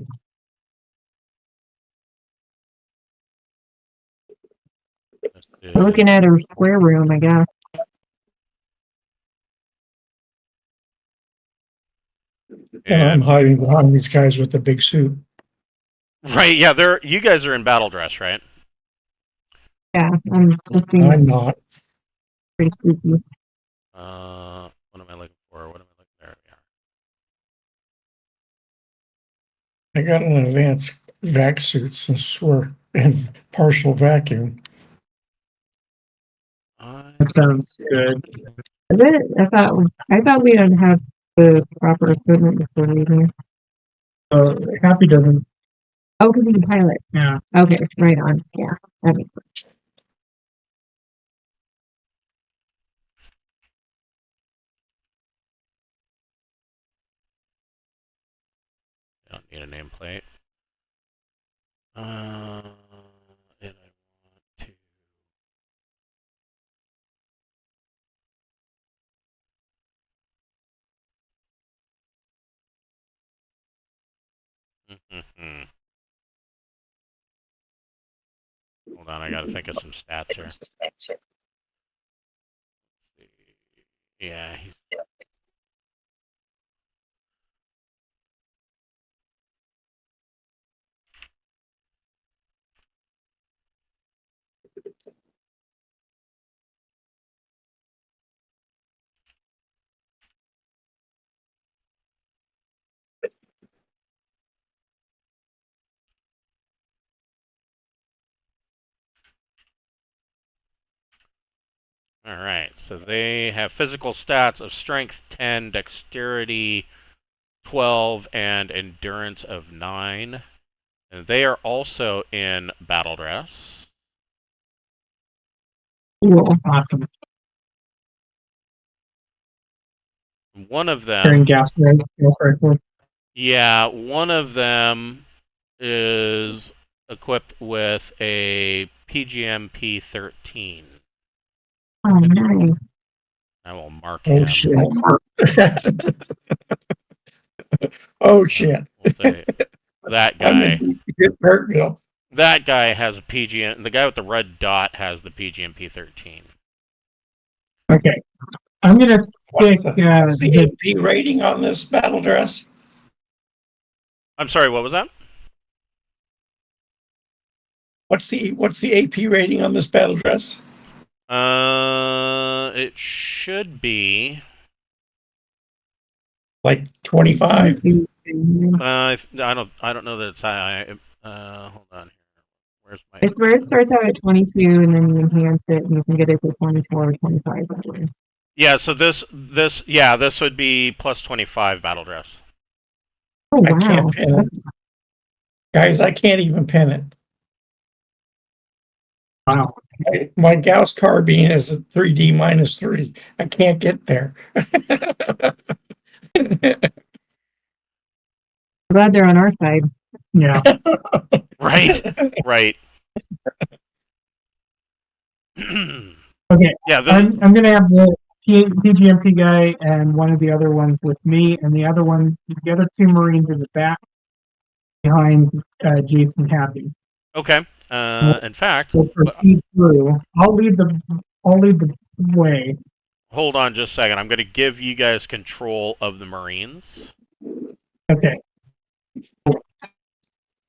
We're looking at a square room, I guess. And I'm And, hiding behind these guys with the big suit. right, yeah, you guys are in battle dress, right? Yeah, I'm just being I'm not. pretty spooky. What am I looking for? What am I looking there? I got an advanced vac suit since we're in partial vacuum. That sounds good. Is it? I thought we didn't have the proper equipment before leaving. Happy doesn't. Oh, because he's a pilot. Yeah. Okay, right on. Yeah, that makes sense. I don't need a nameplate. Mhm. Hold on, I gotta think of some stats here. Yeah, he's all right. So they have physical stats of strength 10, dexterity 12, and endurance of 9. And they are also in battle dress. Cool. Awesome. One of Carrying them, gas correctly. yeah, one of them is equipped with a PGMP 13. Oh, nice. I will mark Oh him. shit. Oh shit. We'll say that I'm guy. in get hurt, Bill. That guy has a PGM. The guy with the red dot has the PGMP 13. Okay. I'm gonna stick What's the the AP rating on this battle dress? I'm sorry, what was that? What's the AP rating on this battle dress? It should be. Like 25? I don't know that it's high. Hold on here. Where's my? It's where it starts out at 22 and then you enhance it and you can get it to 24 or 25 that way. Yeah. So this would be plus 25 battle dress. Oh, I wow. can't pin it. Guys, I can't even pin it. wow. My Gauss carbine is a 3D -3. I can't get there. Glad they're on our side. Yeah. Right. Right. Okay. Yeah. I'm gonna have the PGMP guy and one of the other ones with me, and the other two Marines in the back behind Jason Happy. Okay. In fact, We'll proceed through. I'll lead the way. hold on just a second. I'm going to give you guys control of the Marines. Okay.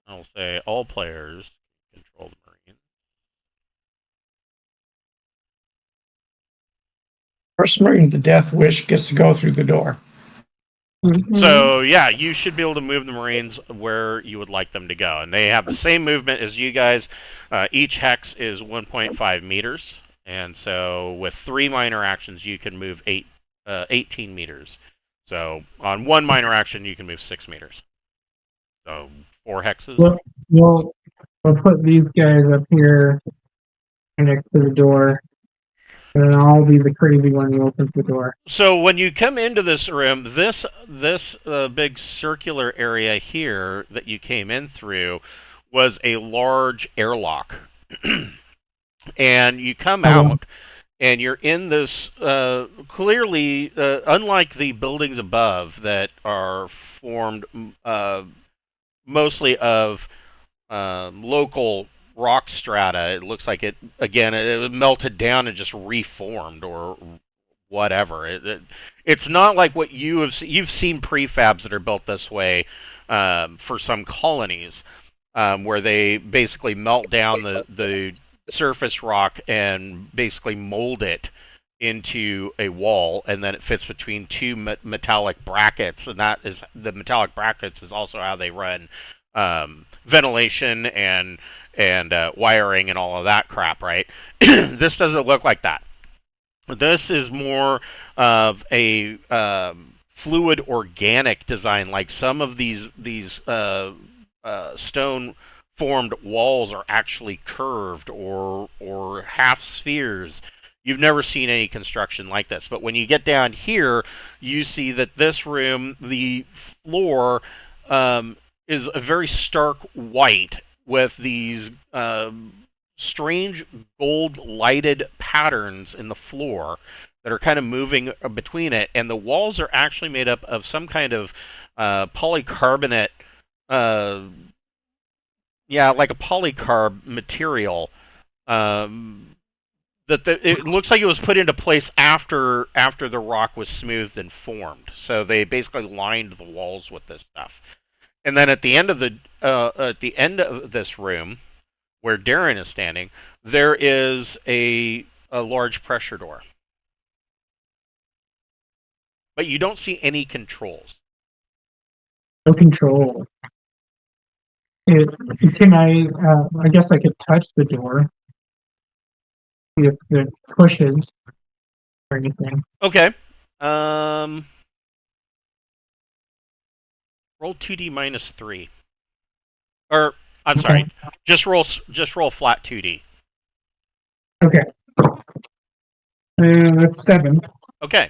I'll say all players control the Marines. First Marine with the Death Wish gets to go through the door. Mhm. So yeah, you should be able to move the Marines where you would like them to go, and they have the same movement as you guys. Each hex is 1.5 meters, and so with 3 minor actions, you can move 18 meters. So on 1 minor action, you can move 6 meters. So 4 hexes. We'll put these guys up here next to the door, and then I'll be the crazy one who opens the door. So when you come into this room, this big circular area here that you came in through was a large airlock, and you come out, and you're in this clearly, unlike the buildings above that are formed mostly of local rock strata. It looks like it melted down and just reformed or whatever. It's not like what you've seen prefabs that are built this way for some colonies, where they basically melt down the surface rock and basically mold it into a wall, and then it fits between two metallic brackets, and that is the metallic brackets is also how they run ventilation and wiring and all of that crap, right? This doesn't look like that. This is more of a fluid organic design, like some of these stone formed walls are actually curved or half spheres. You've never seen any construction like this, but when you get down here, you see that this room, the floor, is a very stark white with these strange gold lighted patterns in the floor that are kind of moving between it, and the walls are actually made up of some kind of polycarbonate yeah, like a polycarb material. It looks like it was put into place after the rock was smoothed and formed. So they basically lined the walls with this stuff. And then at the end of this room, where Darin is standing, there is a large pressure door. But you don't see any controls. No control. Can I guess I could touch the door. See if it pushes or anything. Okay. Roll 2d minus 3. Or I'm sorry, just roll flat 2d. Okay. That's 7. Okay.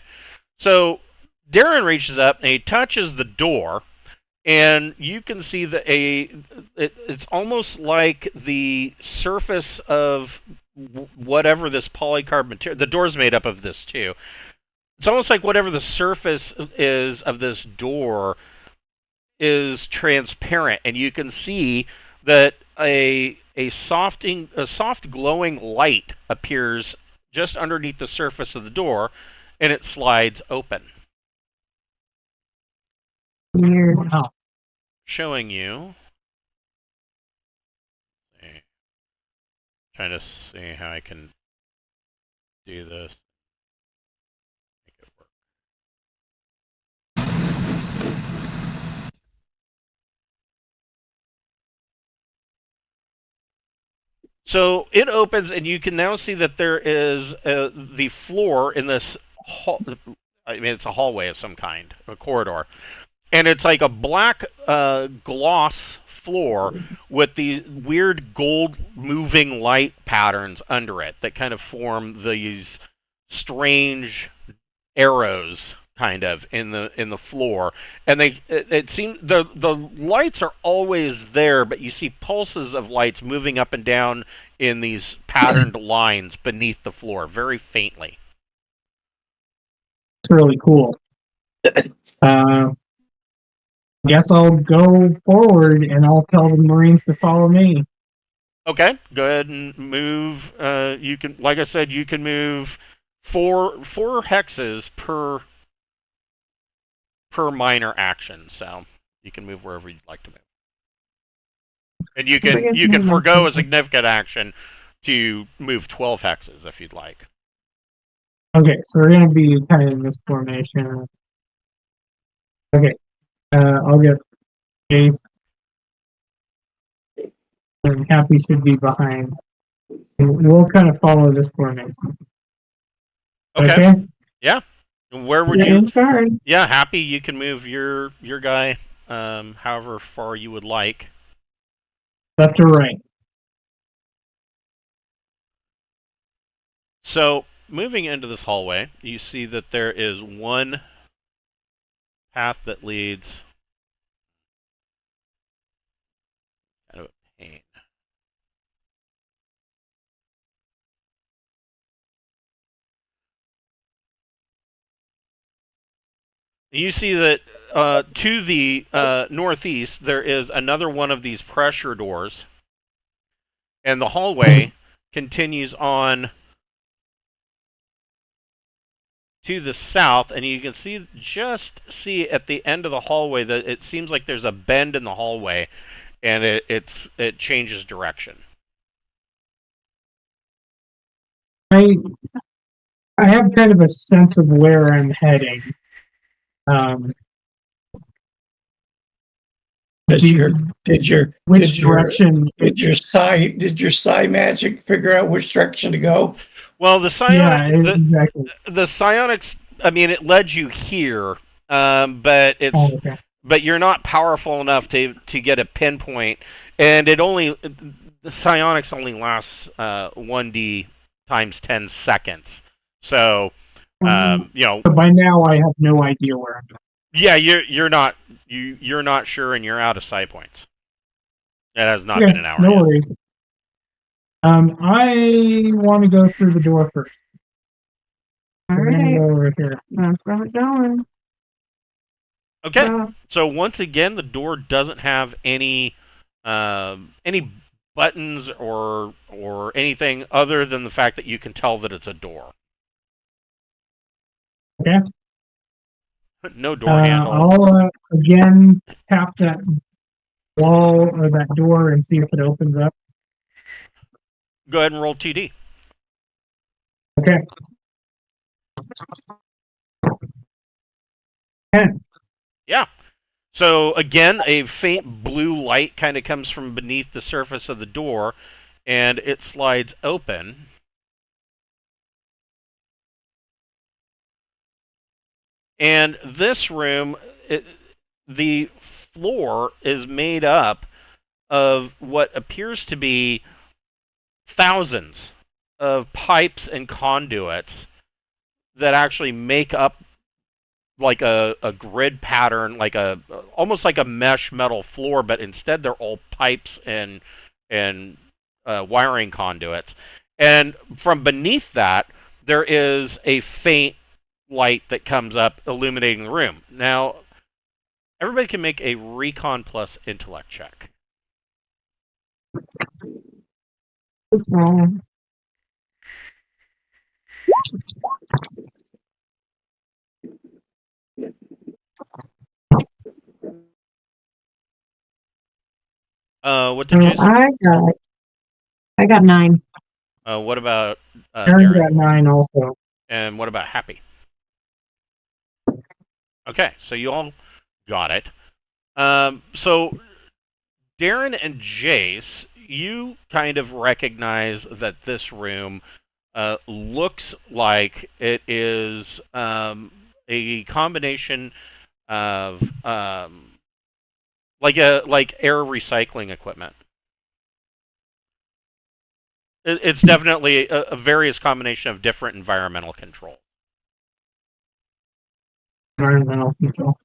So Darin reaches up and he touches the door, and you can see that it's almost like the surface of whatever this polycarb material. The door's made up of this too. It's almost like whatever the surface is of this door is transparent, and you can see that a soft glowing light appears just underneath the surface of the door, and it slides open. Weird. Wow. Showing you. Trying to see how I can do this. Make it work. So it opens, and you can now see that there is the floor in this hall. I mean, it's a hallway of some kind, a corridor, and it's like a black gloss floor with the weird gold moving light patterns under it that kind of form these strange arrows kind of in the floor, and it seems the lights are always there, but you see pulses of lights moving up and down in these patterned lines beneath the floor, very faintly. It's really cool. Guess I'll go forward and I'll tell the Marines to follow me. Okay, go ahead and move. You can, like I said, you can move four hexes per minor action, so you can move wherever you'd like to move. And you can forego a significant action to move 12 hexes if you'd like. Okay, so we're gonna be kind of in this formation. Okay, I'll get Jace, and Happy should be behind. And we'll kind of follow this formation. Okay. Yeah. And where would you? In charge. Yeah, Happy. You can move your guy, however far you would like. Left or right? So, moving into this hallway, you see that there is one path that leads. Kind of a pain. You see that to the northeast, there is another one of these pressure doors, and the hallway continues on to the south, and you can see at the end of the hallway that it seems like there's a bend in the hallway, and it changes direction. I have kind of a sense of where I'm heading. Did your direction? Did your psi magic figure out which direction to go? Well, the psionic, exactly. The psionics. I mean, it led you here, but it's okay. But you're not powerful enough to get a pinpoint, and the psionics only lasts 1d times 10 seconds. So So by now I have no idea where I'm going. Yeah, you're not sure, and you're out of psi points. It has not been an hour. No yet. worries. I want to go through the door first. All We're gonna right. go over here. That's where we're going. Okay. Uh, So once again, the door doesn't have any buttons or anything other than the fact that you can tell that it's a door. Okay. No door handle. I'll again tap that wall or that door and see if it opens up. Go ahead and roll TD. Okay. 10. Yeah. So again, a faint blue light kind of comes from beneath the surface of the door, and it slides open. And this room, the floor is made up of what appears to be thousands of pipes and conduits that actually make up like a grid pattern, like almost like a mesh metal floor, but instead they're all pipes and wiring conduits. And from beneath that, there is a faint light that comes up illuminating the room. Now, everybody can make a Recon plus Intellect check. what's wrong? What did Jason? I got 9. What about Aaron Darin? got 9 also. And what about Happy? Okay, so you all got it. So Darin and Jace, you kind of recognize that this room looks like it is a combination of like air recycling equipment. It's definitely a various combination of different environmental control. Environmental control.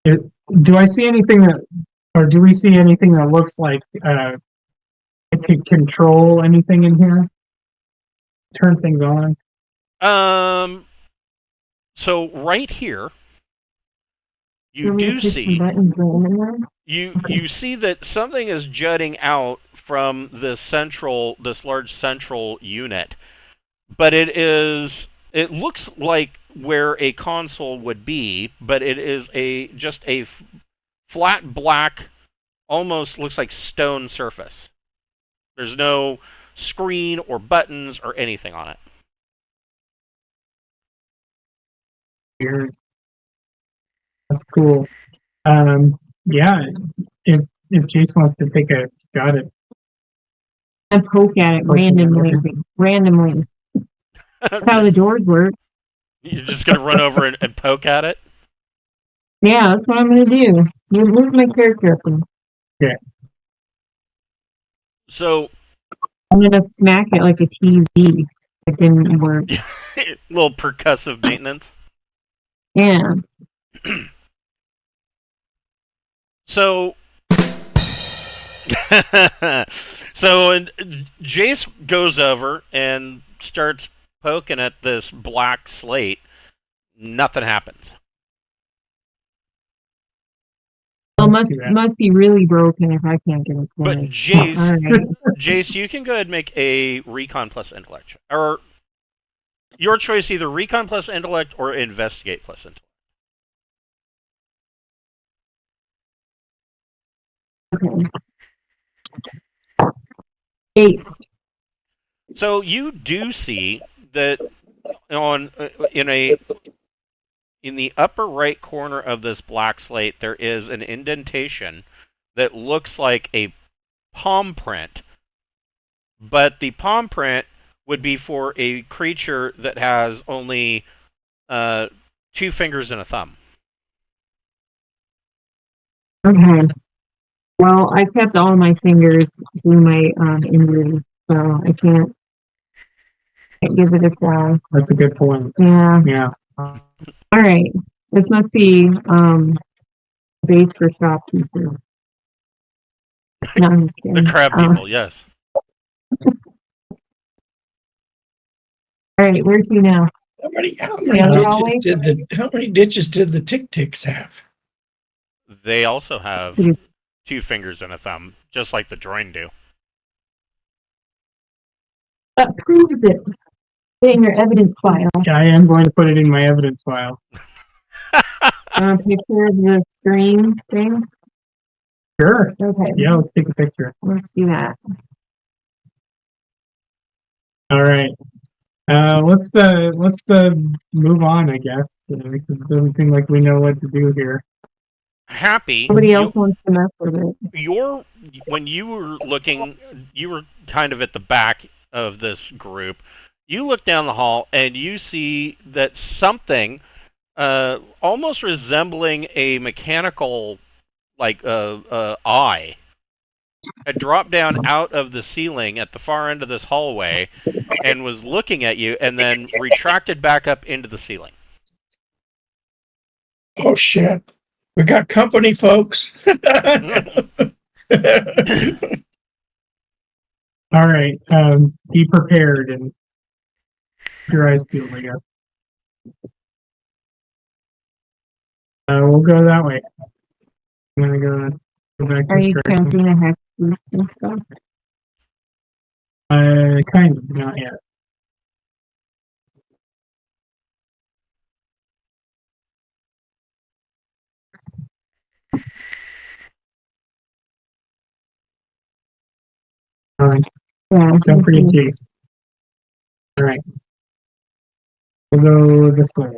Do I see anything that, or do we see anything that looks like it could control anything in here? Turn things on? So right here, you Want me to do push the see buttons randomly? you see that something is jutting out from this large central unit, but it looks like where a console would be, but it is just a flat black, almost looks like stone surface. There's no screen or buttons or anything on it. Weird. That's cool. Yeah, if Jace wants to take a shot at And poke at it randomly. That's how the doors work. You're just gonna run over and poke at it? Yeah, that's what I'm gonna do. You move my character up. Yeah. So I'm gonna smack it like a TV. It didn't work. little percussive maintenance. Yeah. So so Jace goes over and starts poking at this black slate. Nothing happens. Well, must be really broken if I can't get it But closed. Jace, All right. Jace, you can go ahead and make a Recon plus Intellect check. Or your choice, either Recon plus Intellect or Investigate plus Intellect. Okay. 8. So you do see that in the upper right corner of this black slate there is an indentation that looks like a palm print, but the palm print would be for a creature that has only 2 fingers and a thumb. Okay. Well, I kept all my fingers through my injury, so I can't give it a try. That's a good point. Yeah. Yeah. All right. This must be base for shopkeepers. No, I'm just kidding. The crab people, yes. All right, where to now? How many Yeah, ditches always. did the Tic Tics have? They also have Mhm. 2 fingers and a thumb, just like the droid do. That proves it. Put it in your evidence file. I am going to put it in my evidence file. Picture of the screen thing. Sure. Okay. Yeah, let's take a picture. Let's do that. All right. Let's move on, I guess, because it doesn't seem like we know what to do here. Happy, Nobody else wants to mess with it. when you were looking, you were kind of at the back of this group. You look down the hall and you see that something, almost resembling a mechanical, eye, had dropped down out of the ceiling at the far end of this hallway and was looking at you, and then retracted back up into the ceiling. Oh shit. We got company, folks. All right. Be prepared and keep your eyes peeled, I guess. We'll go that way. I'm gonna go back Are this you direction. counting the hex boost and stuff? Kind of, not yet. All right. Yeah. Don't forget Jace. All right. We'll go this way.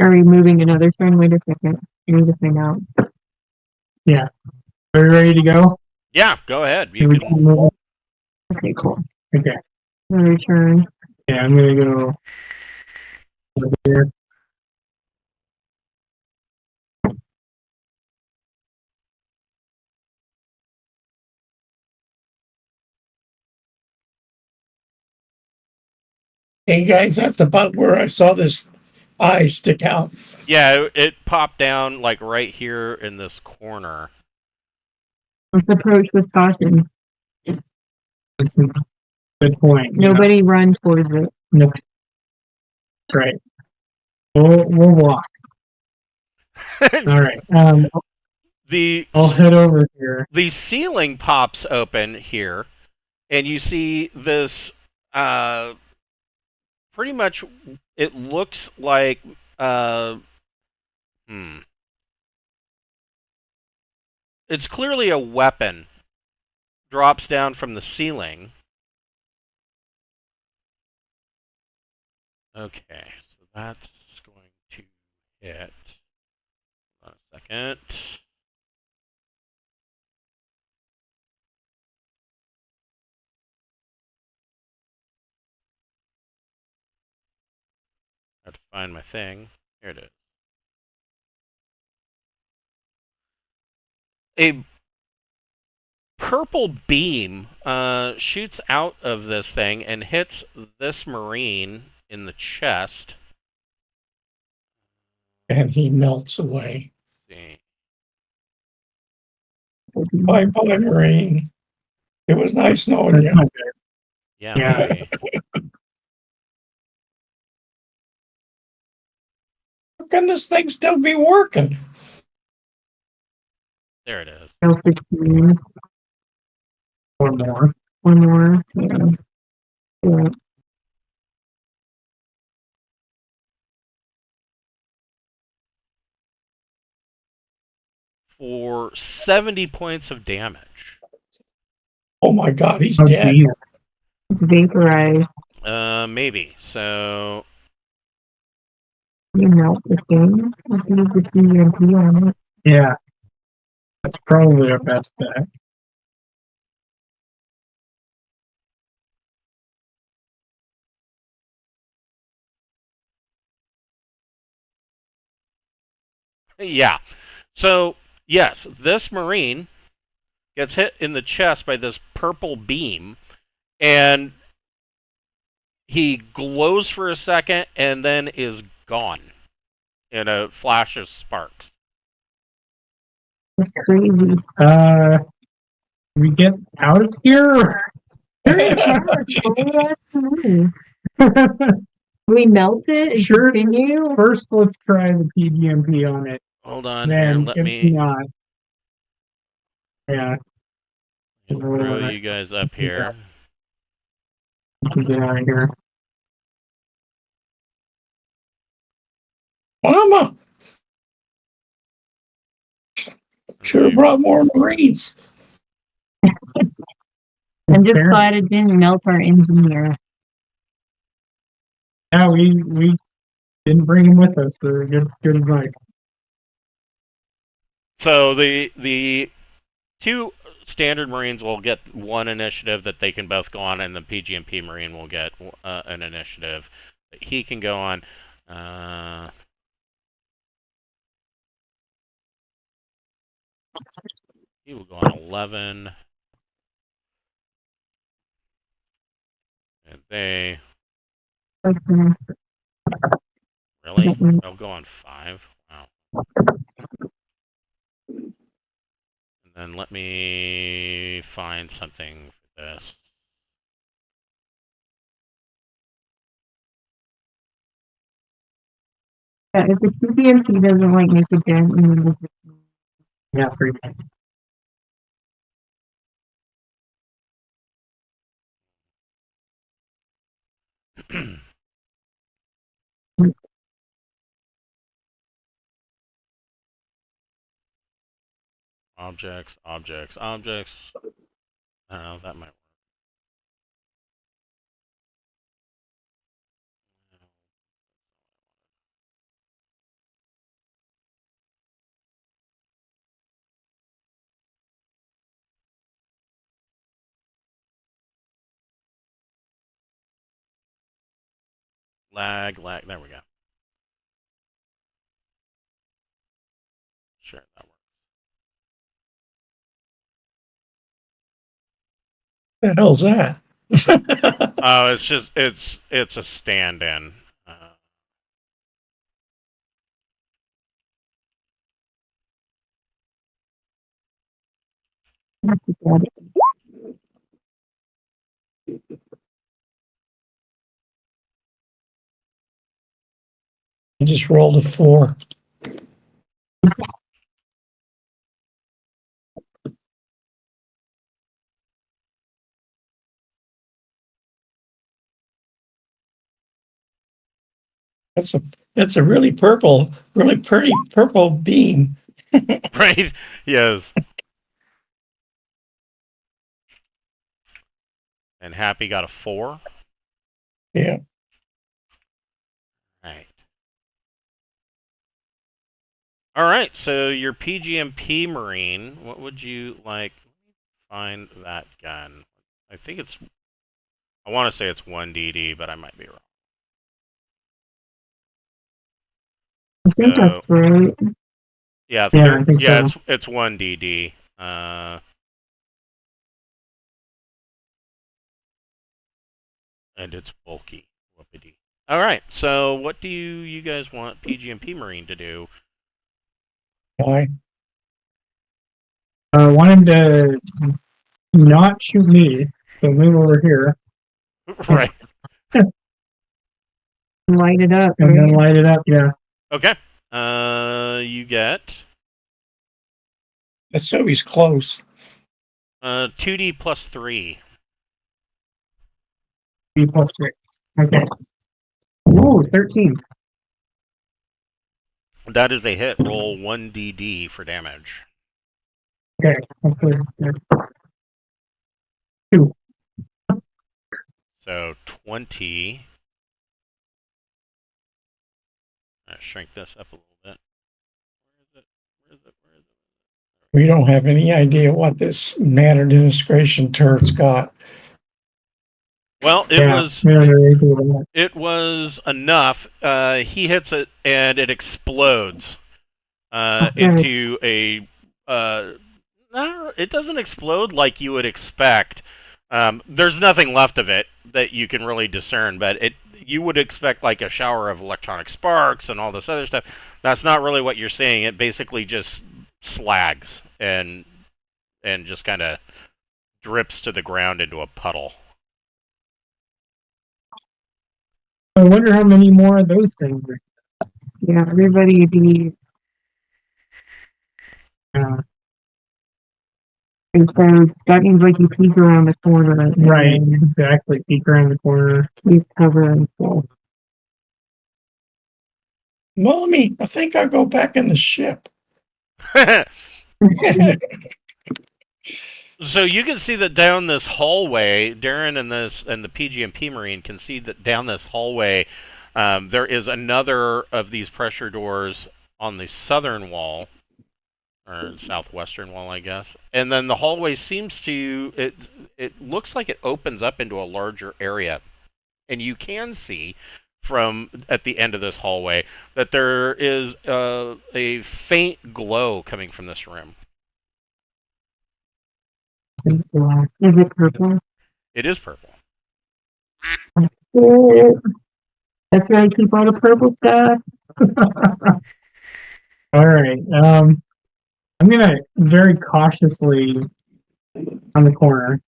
Are we moving another turn? Wait a second. I need to find out. Are you ready to go? Yeah, go ahead. You Can we can. keep moving? Okay, cool. Okay. Another turn. Yeah, I'm gonna go over here. Hey guys, that's about where I saw this eye stick out. Yeah, it popped down like right here in this corner. Let's approach with caution. That's a good point. Nobody run towards it. Nope. That's right. We'll walk. All right. the I'll head over here. the ceiling pops open here, and you see this. Pretty much, it looks like. It's clearly a weapon. Drops down from the ceiling. Okay, so that's going to hit. Hold on a second. I have to find my thing. Here it is. A purple beam shoots out of this thing and hits this Marine in the chest. And he melts away. Let's see. Bye bye, Marine. It was nice knowing That's you. not good. Yeah, Yeah. maybe. How can this thing still be working? There it is. 15. One more. One more. Yeah. For 70 points of damage. Oh my god, he's Oh, dead. geez. It's vaporized. Maybe. So, You melt the thing. Let's use the TNT on it. Yeah. That's probably our best bet. yeah. So, yes, this Marine gets hit in the chest by this purple beam, and he glows for a second and then is gone in a flash of sparks. It's crazy. We get out of here? Very hard. Oh, that's me. We melt it and Sure. continue. First, let's try the PGMP on it. Hold on here. Then, Let if me not, yeah, throw you guys up here. get out of here. Mama should have brought more Marines. I'm just Fair. glad it didn't melt our engineer. Yeah, we didn't bring him with us for good advice. So the two standard Marines will get one initiative that they can both go on, and the PGMP Marine will get an initiative that he can go on. He will go on 11. And they... Okay. Really? They'll go on 5? Wow. And then let me find something for this. Yeah, if the PPMP doesn't like make a dent in the Yeah, pretty much. Objects, objects, objects. I don't know, that might work. Lag, there we go. Sure, that works. What the hell's that? Oh, it's just, it's a stand-in. I just rolled a 4. That's a really pretty purple beam. Right? Yes. And Happy got a 4. Yeah. Right. Alright, so your PGMP Marine, what would you like? Find that gun. I think it's... I want to say it's 1DD, but I might be wrong. I think that's right. Yeah, I think so. it's 1DD. And it's bulky. Whoopity. Alright, so what do you guys want PGMP Marine to do? Why? Want him to not shoot me, so move over here Right. Light it up. and then Right? light it up. Yeah. Okay. You get... So he's close. 2D plus 3. B plus 6. Okay. Ooh, 13. That is a hit. Roll 1DD for damage. Okay. That's good. Yeah. 2. So 20. Shrink this up a little bit. Where is it? We don't have any idea what this man administration turret's got. Well, it was... We don't know anything about that. It was enough. He hits it, and it explodes into a... no, it doesn't explode like you would expect. There's nothing left of it that you can really discern, but you would expect like a shower of electronic sparks and all this other stuff. That's not really what you're seeing. It basically just slags and just kind of drips to the ground into a puddle. I wonder how many more of those things are. Yeah, everybody be. And so that means like you peek around the corner. And Right, then exactly. Peek around the corner. He's covering full. Mommy, I think I'll go back in the ship. So you can see that down this hallway, Darin and the PGMP Marine can see that down this hallway, there is another of these pressure doors on the southern wall, or southwestern wall, I guess. And then the hallway seems to it looks like it opens up into a larger area, and you can see from at the end of this hallway that there is a faint glow coming from this room. Is it purple? It is purple. Yeah. That's where I keep all the purple stuff. All right. I'm gonna very cautiously on the corner,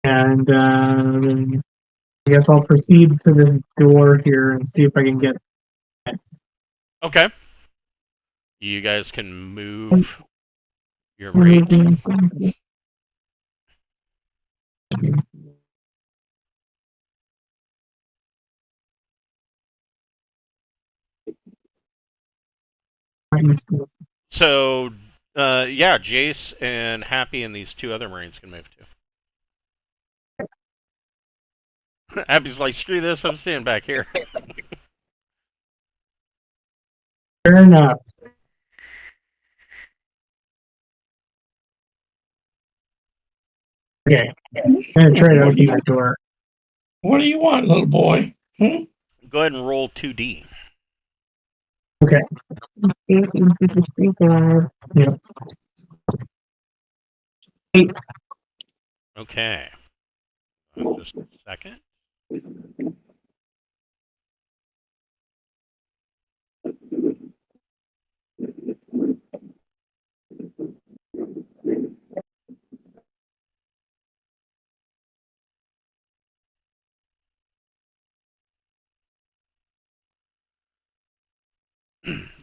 and I guess I'll proceed to this door here and see if I can get. Okay. You guys can move your rate. So, yeah, Jace and Happy and these two other Marines can move too. Happy's like, screw this, I'm staying back here. Fair enough. Okay. I'm gonna try to open that door. What do you want, little boy? Go ahead and roll 2D. Okay. Yep. Okay. Just a second.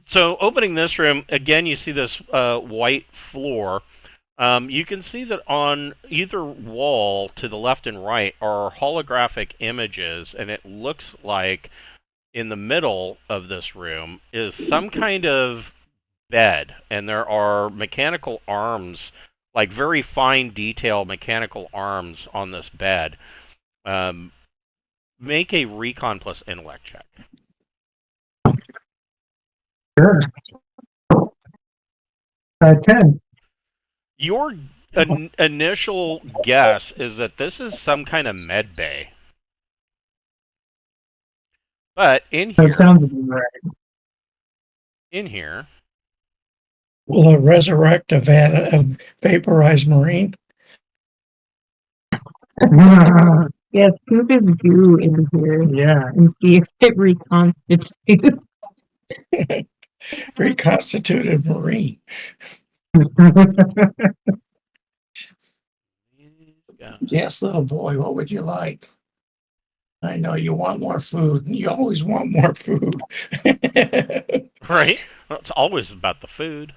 So, opening this room, again, you see this white floor. You can see that on either wall to the left and right are holographic images, and it looks like in the middle of this room is some kind of bed, and there are mechanical arms, like very fine detail mechanical arms on this bed. Make a recon plus intellect check. Sure. 10. Your initial guess is that this is some kind of med bay. But in That here, sounds right. Will it resurrect a vaporized Marine? Yes, poop is goo in here Yeah. and see if it reconstitutes. Reconstituted Marine. Yes, little boy, what would you like? I know you want more food. You always want more food. right? Well, it's always about the food.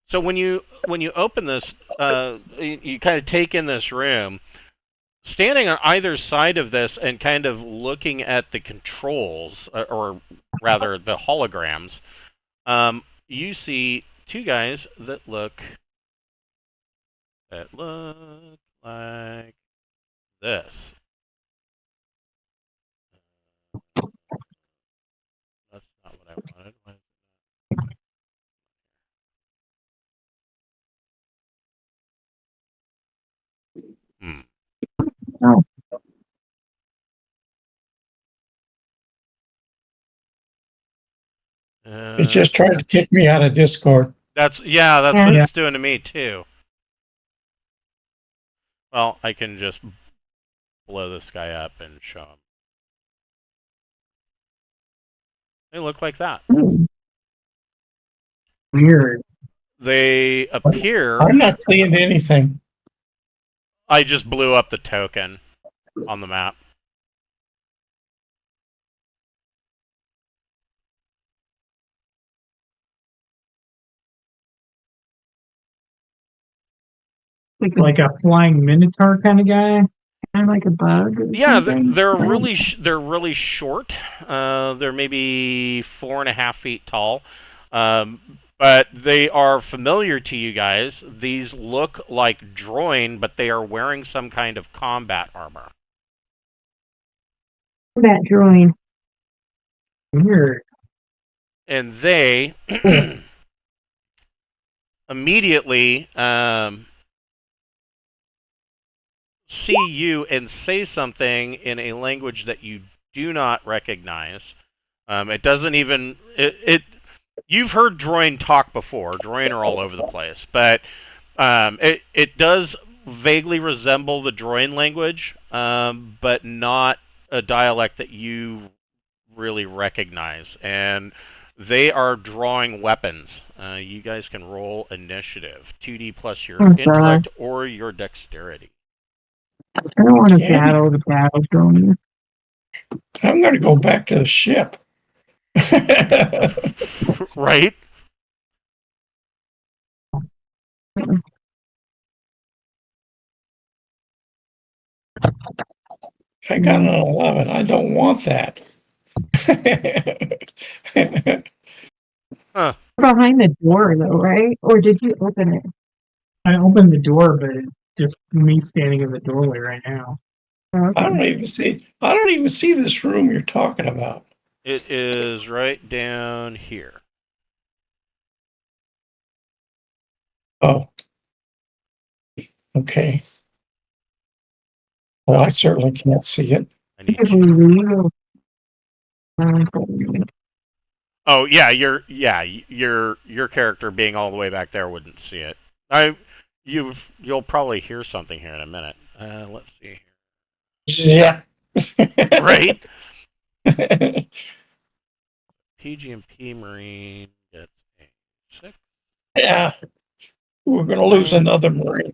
So when you open this, you kind of take in this room. Standing on either side of this and kind of looking at the controls, or rather the holograms, you see two guys that look like this. That's not what I wanted. Hmm. Oh. It just tried to kick me out of Discord. That's what it's doing to me too. Well, I can just blow this guy up and show him. They look like that. Weird. They appear. I'm not seeing anything. I just blew up the token on the map. Like a flying minotaur kind of guy. Kind of like a bug. Yeah, they're really short. They're maybe 4.5 feet tall, but they are familiar to you guys. These look like Droin, but they are wearing some kind of combat armor. That drawing. Weird. And they immediately see you and say something in a language that you do not recognize. It doesn't even you've heard Droin talk before. Droin are all over the place, but it does vaguely resemble the Droin language, but not a dialect that you really recognize. And they are drawing weapons. You guys can roll initiative, 2d plus your intellect or your dexterity. I don't want to battle the battle drone. I'm going to go back to the ship. Right? I got an 11. I don't want that. Huh. Behind the door, though, right? Or did you open it? I opened the door, but it's just me standing in the doorway right now. Okay. I don't even see this room you're talking about. It is right down here. Oh. Okay. Well, I certainly can't see it. I need If we you. leave, Oh yeah, your character being all the way back there wouldn't see it. You'll probably hear something here in a minute. Let's see Yeah. here. Right? PG&P Marine gets a 6. Yeah. We're going to lose another Marine.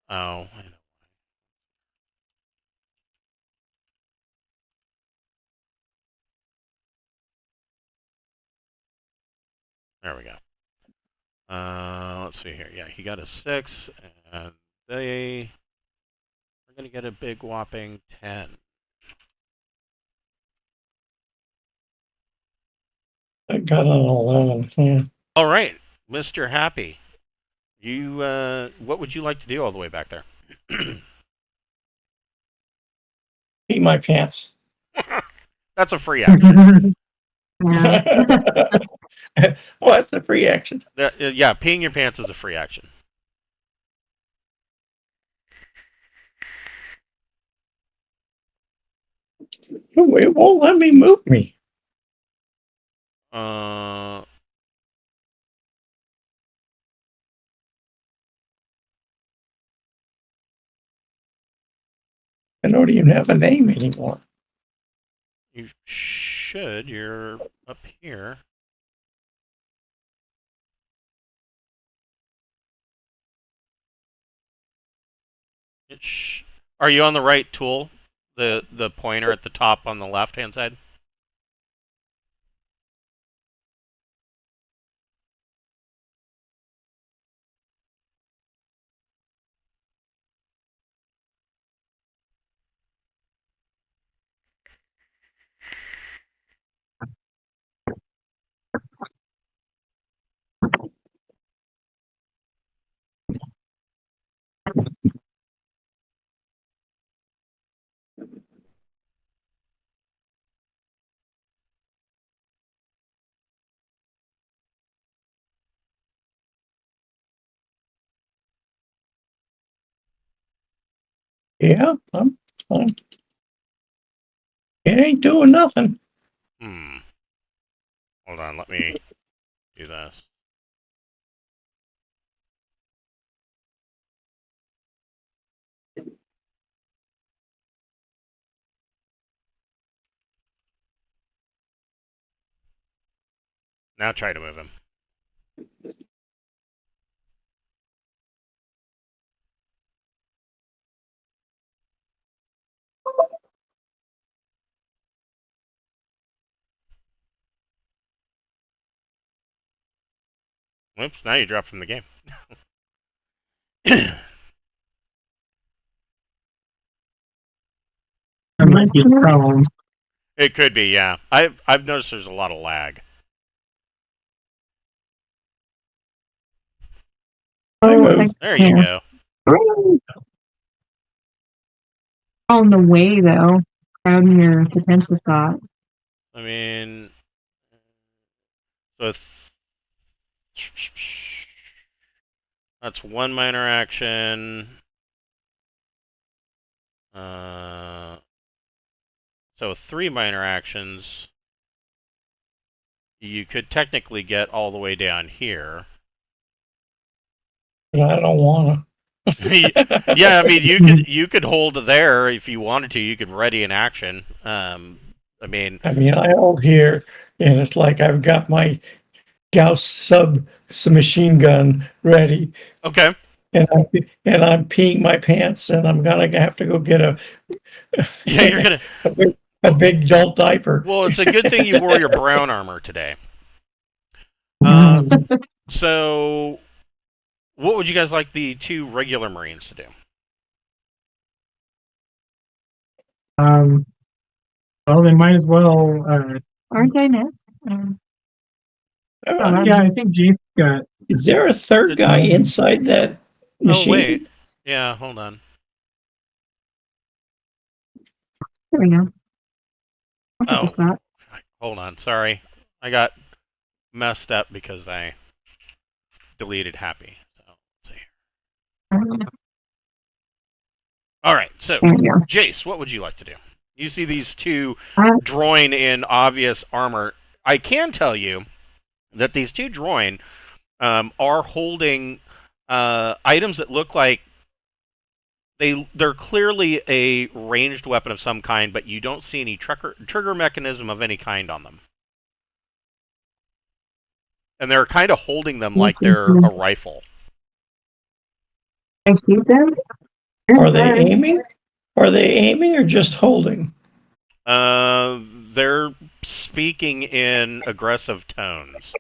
Oh, I know. There we go. Let's see here. Yeah, he got a 6, and they are going to get a big whopping 10. I got an 11. Yeah. All right, Mr. Happy. You, what would you like to do all the way back there? Pee my pants. That's a free action. yeah. Well, that's a free action. Yeah, peeing your pants is a free action. It won't let me move me. I don't even have a name anymore. You should. You're up here. Are you on the right tool? The pointer at the top on the left-hand side? Yeah, I'm it ain't doing nothing. Hold on, let me do this. Now try to move him. Whoops, now you dropped from the game. That might be a problem. It could be, yeah. I've noticed there's a lot of lag. I Oh, moved. There you go. on the way though, crowding your potential shot. I mean, so that's one minor action. So 3 minor actions. You could technically get all the way down here. But I don't want Yeah, I mean you could hold there if you wanted to. You could ready an action. I mean, I hold here, and it's like I've got my Gauss machine gun ready, okay. and I'm peeing my pants, and I'm gonna have to go get Yeah, you're gonna. a big adult diaper. Well, it's a good thing you wore your brown armor today. So, what would you guys like the 2 regular Marines to do? Well, they might as well. Aren't they next? Yeah, I think Jace got. Is there a third guy inside that machine? Oh wait, yeah, hold on. There we go. Oh, hold on. Sorry, I got messed up because I deleted Happy. So let's see. All right, so Jace, what would you like to do? You see these 2 droin in obvious armor. I can tell you that these 2 droin are holding items that look like they're clearly a ranged weapon of some kind, but you don't see any trigger mechanism of any kind on them. And they're kind of holding them like they're a rifle. I see them. Are they aiming? Are they aiming or just holding? They're speaking in aggressive tones.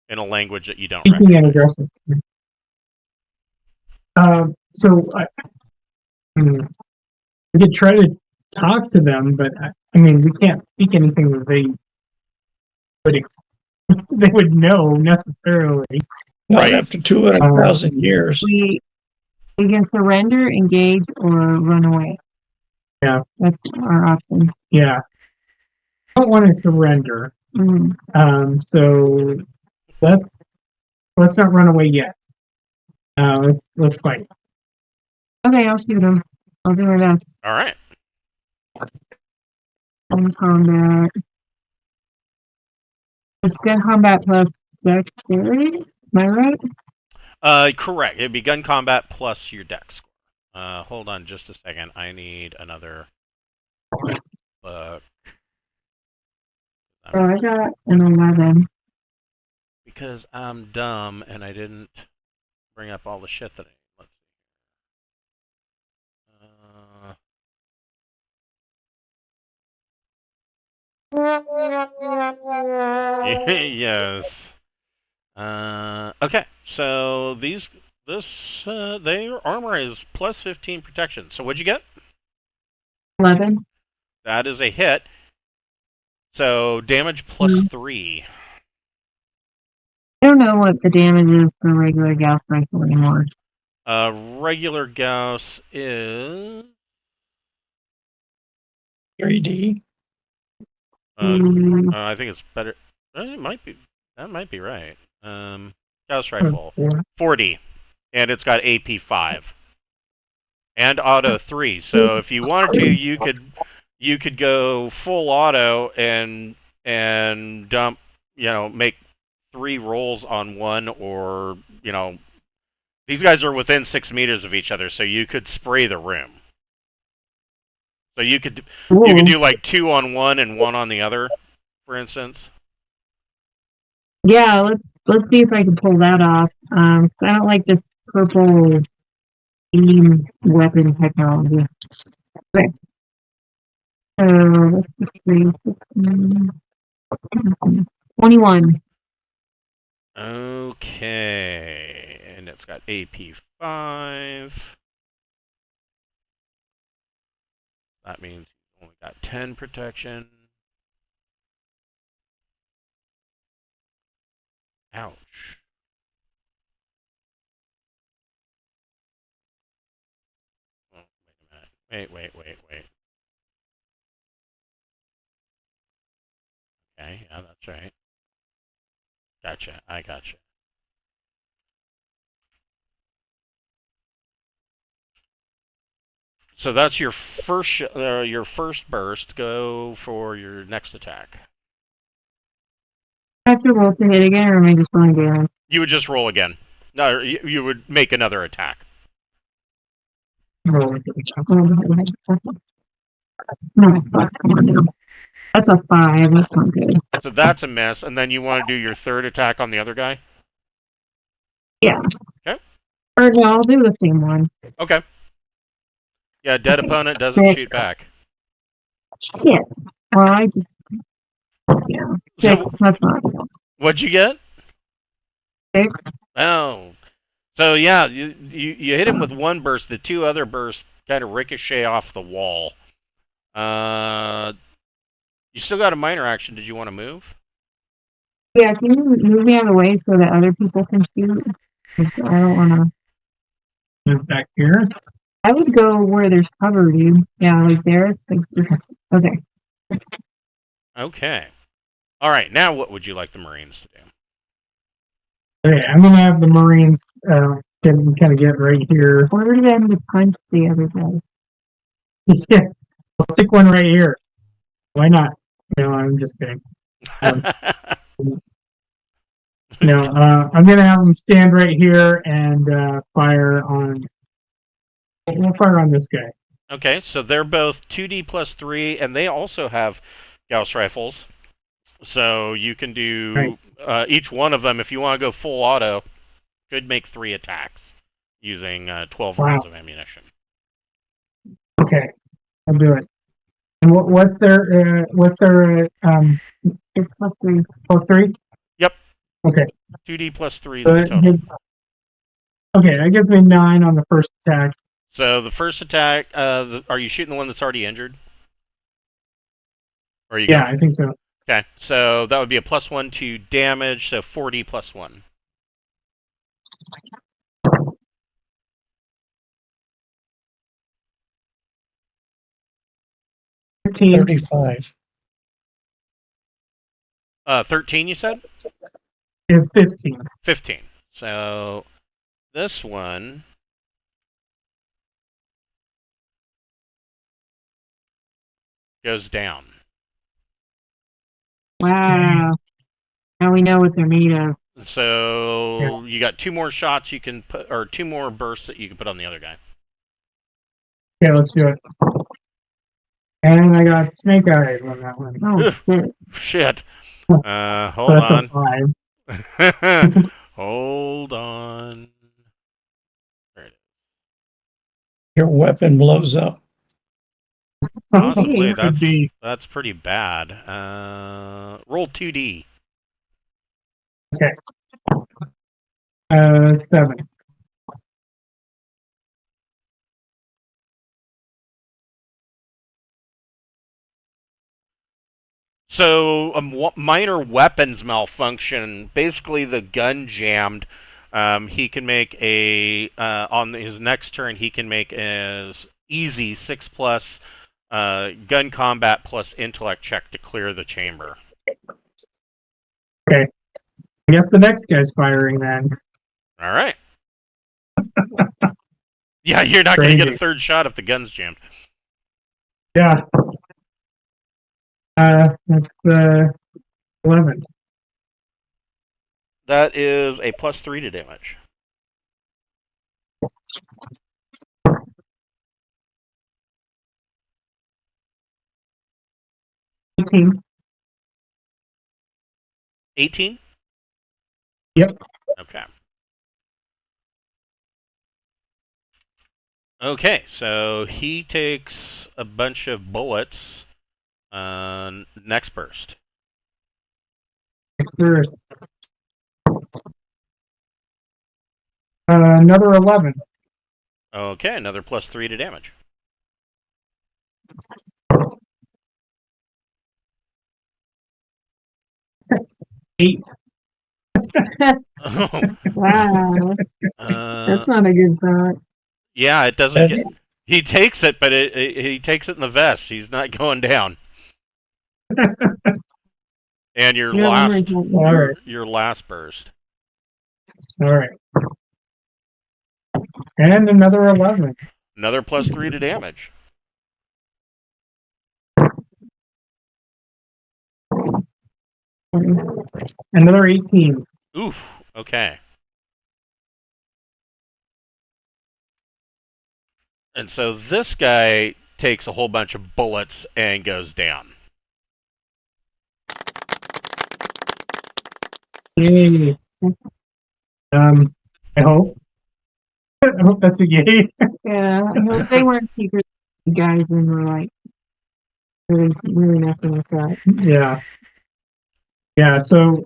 In a language that you don't Speaking in recognize. aggressive. We could try to talk to them, but I mean, we can't speak anything that they would they would know necessarily. Not Right. after 200,000 years. We can surrender, engage, or run away. Yeah. That's our option. Yeah. I don't want to surrender. So let's not run away yet. Let's fight. Okay, I'll shoot him. I'll do my best. All right. In combat. It's gun combat plus dexterity. Am I right? Correct. It'd be gun combat plus your dex score. Hold on just a second. I need another book. So I got an 11. Because I'm dumb and I didn't bring up all the shit that I... Let's see. Yes. Okay. So their armor is plus 15 protection. So what'd you get? 11. That is a hit. So damage plus 3. I don't know what the damage is for regular Gauss rifle anymore. Regular Gauss is 3D. I think it's better. It might be. That might be right. Gauss rifle 40, and it's got AP 5 and auto 3. So if you wanted to, you could go full auto and and dump, make 3 rolls on one, or, these guys are within 6 meters of each other, so you could spray the room. So you could do like 2 on one and 1 on the other, for instance. Yeah, let's see if I can pull that off. I don't like this purple beam weapon technology. Okay. So let's just see. 21. Okay, and it's got AP 5. That means you've only got 10 protection. Ouch. Oh, wait a minute. Wait. Okay, yeah, that's right. Gotcha, I gotcha. So that's your first burst. Go for your next attack. I have to roll to hit again, or am I just rolling damage? You would just roll again. No, you would make another attack. No, fuck, come on now. That's a 5. That's not good. So that's a miss, and then you want to do your third attack on the other guy? Yeah. Okay. Or no, I'll do the same one. Okay. Yeah, dead opponent doesn't shoot back. Shit. Well, I just... Yeah. 6. So, That's not good. What'd you get? 6. Oh. So yeah, you hit him with one burst. The 2 other bursts kind of ricochet off the wall. You still got a minor action. Did you want to move? Yeah, can you move me out of the way so that other people can shoot? 'Cause I don't want to... Move back here. I would go where there's cover, dude. Yeah, like there. Like just... Okay. Okay. All right. Now, what would you like the Marines to do? Okay, I'm gonna have the Marines kind of get right here. Order them to punch the other guy. Yeah, I'll stick one right here. Why not? No, I'm just kidding. I'm gonna have them stand right here and fire on. We'll fire on this guy. Okay, so they're both 2D plus 3, and they also have Gauss rifles. So you can do each one of them, if you want to go full auto, could make 3 attacks using 12 rounds of ammunition. Okay, I'll do it. And what's their 6 plus 3. plus 3? Yep. Okay. 2D plus 3 to the total. Okay, that gives me 9 on the first attack. So the first attack, are you shooting the one that's already injured? Or you Yeah, I think so. Okay, so that would be a +1 to damage, so 4D plus 1. $15. 35. 13, you said? It's 15. 15. So this one goes down. Wow. Now we know what they're made of. So you got 2 more shots you can put, or 2 more bursts that you can put on the other guy. Okay, let's do it. And I got snake eyes on that one. Oh, shit. Shit. So Hold that's on. a 5. Hold on. There it is. Your weapon blows up. Possibly. Could be. That's pretty bad. Roll 2D. Okay. 7. So a minor weapons malfunction. Basically, the gun jammed. He can make on his next turn. He can make as easy 6+ gun combat plus intellect check to clear the chamber. Okay. I guess the next guy's firing then. All right. Yeah, you're not going to get a Crazy. third shot if the gun's jammed. Yeah. That's 11. That is a +3 to damage. 18. 18? Yep. Okay. Okay, so he takes a bunch of bullets. Next burst. First. Another 11. Okay, another +3 to damage. 8. Wow, uh, that's not a good thought. yeah, it doesn't get. He takes it, but he takes it in the vest. He's not going down. And your You have one last, right All right. your last burst. All right. And another 11. Another +3 to damage. Another 18. Oof. Okay. And so this guy takes a whole bunch of bullets and goes down. Yay. I hope. I hope that's a yay. Yeah, I hope they weren't secret guys and were like really messing with that. Yeah. Yeah, so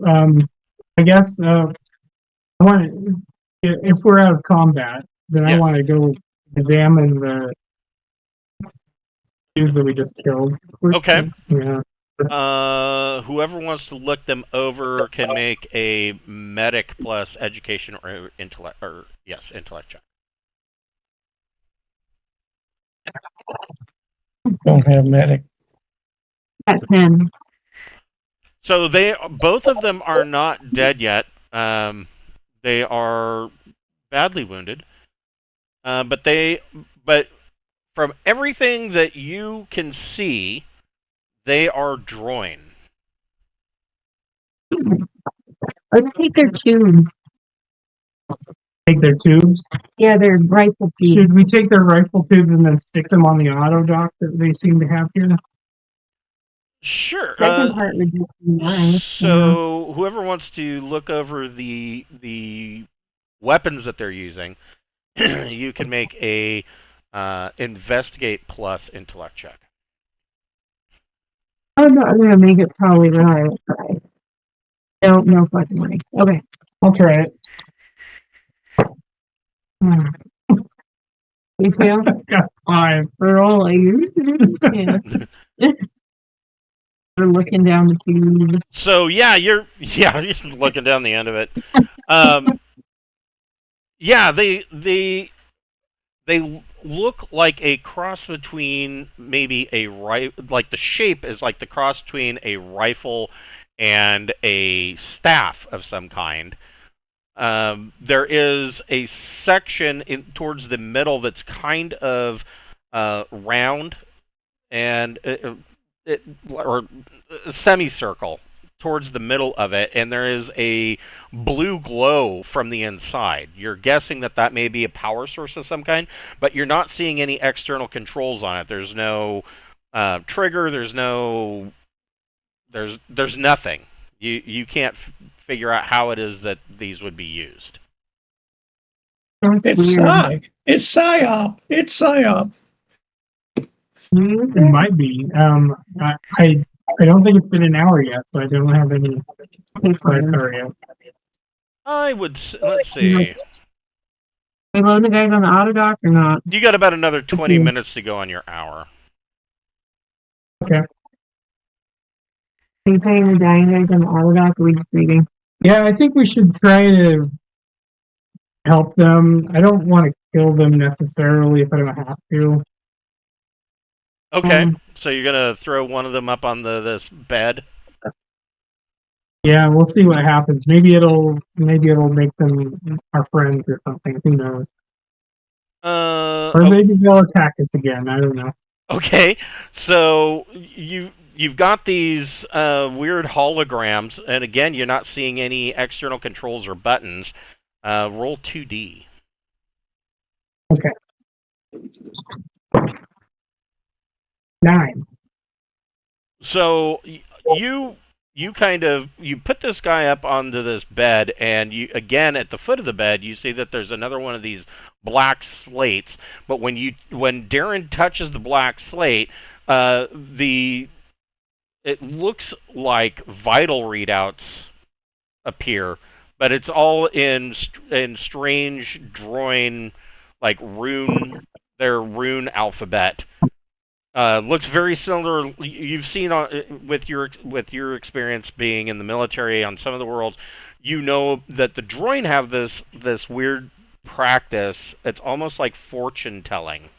I guess I want if we're out of combat, then I Yes. want to go examine the dudes that we just killed. Okay. Yeah. Whoever wants to look them over can make a medic plus education or intellect, or yes, intellect check. Don't have medic. At 10. So both of them are not dead yet. They are badly wounded. But from everything that you can see, they are droin. Let's take their tubes. Take their tubes. Yeah, their rifle tubes. Should we take their rifle tubes and then stick them on the auto dock that they seem to have here? Sure. Second part would be nice. So whoever wants to look over the weapons that they're using, you can make a investigate plus intellect check. I'm not gonna make it probably right. No fucking way. Okay. I'll try it. You feel? Got 5. We're all like, yeah. We're looking down the tube. So you're just looking down the end of it. Yeah, they look like a cross between maybe like the shape is like the cross between a rifle and a staff of some kind. There is a section towards the middle that's kind of round and or a semicircle towards the middle of it, and there is a blue glow from the inside. You're guessing that may be a power source of some kind, but you're not seeing any external controls on it. There's no trigger. There's nothing. You can't figure out how it is that these would be used. It's Psy. It's PsyOp. It's PsyOp. It might be. I don't think it's been an hour yet, so I don't have any fire yet. I would let's see. We load the guys on the auto dock or not? You got about another 20 minutes to go on your hour. Okay. Are you putting the dying guys on the auto dock, or are we just reading? Yeah, I think we should try to help them. I don't want to kill them necessarily if I don't have to. Okay, so you're gonna throw one of them up on this bed. Yeah, we'll see what happens. Maybe it'll make them our friends or something. Who knows? Or maybe they'll attack us again. I don't know. Okay, so you've got these weird holograms, and again, you're not seeing any external controls or buttons. Roll 2D. Okay. 9. So you kind of you put this guy up onto this bed, and you again at the foot of the bed you see that there's another one of these black slates. But when Darin touches the black slate, the it looks like vital readouts appear, but it's all in strange drawing like their rune alphabet. Looks very similar. You've seen with your experience being in the military on some of the worlds, you know that the droid have this weird practice. It's almost like fortune telling,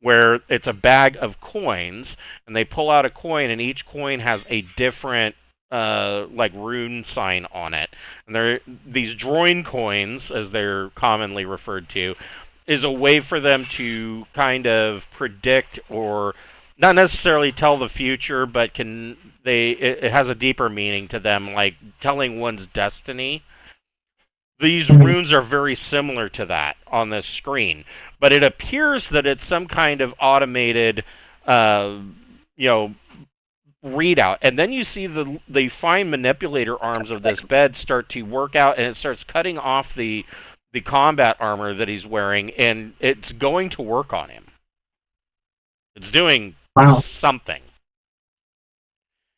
where it's a bag of coins, and they pull out a coin, and each coin has a different like rune sign on it. And they're these droid coins, as they're commonly referred to, is a way for them to kind of predict or not necessarily tell the future, but it has a deeper meaning to them, like telling one's destiny. These runes are very similar to that on this screen, but it appears that it's some kind of automated, you know, readout. And then you see the fine manipulator arms of this bed start to work out, and it starts cutting off the combat armor that he's wearing, and it's going to work on him. It's doing something.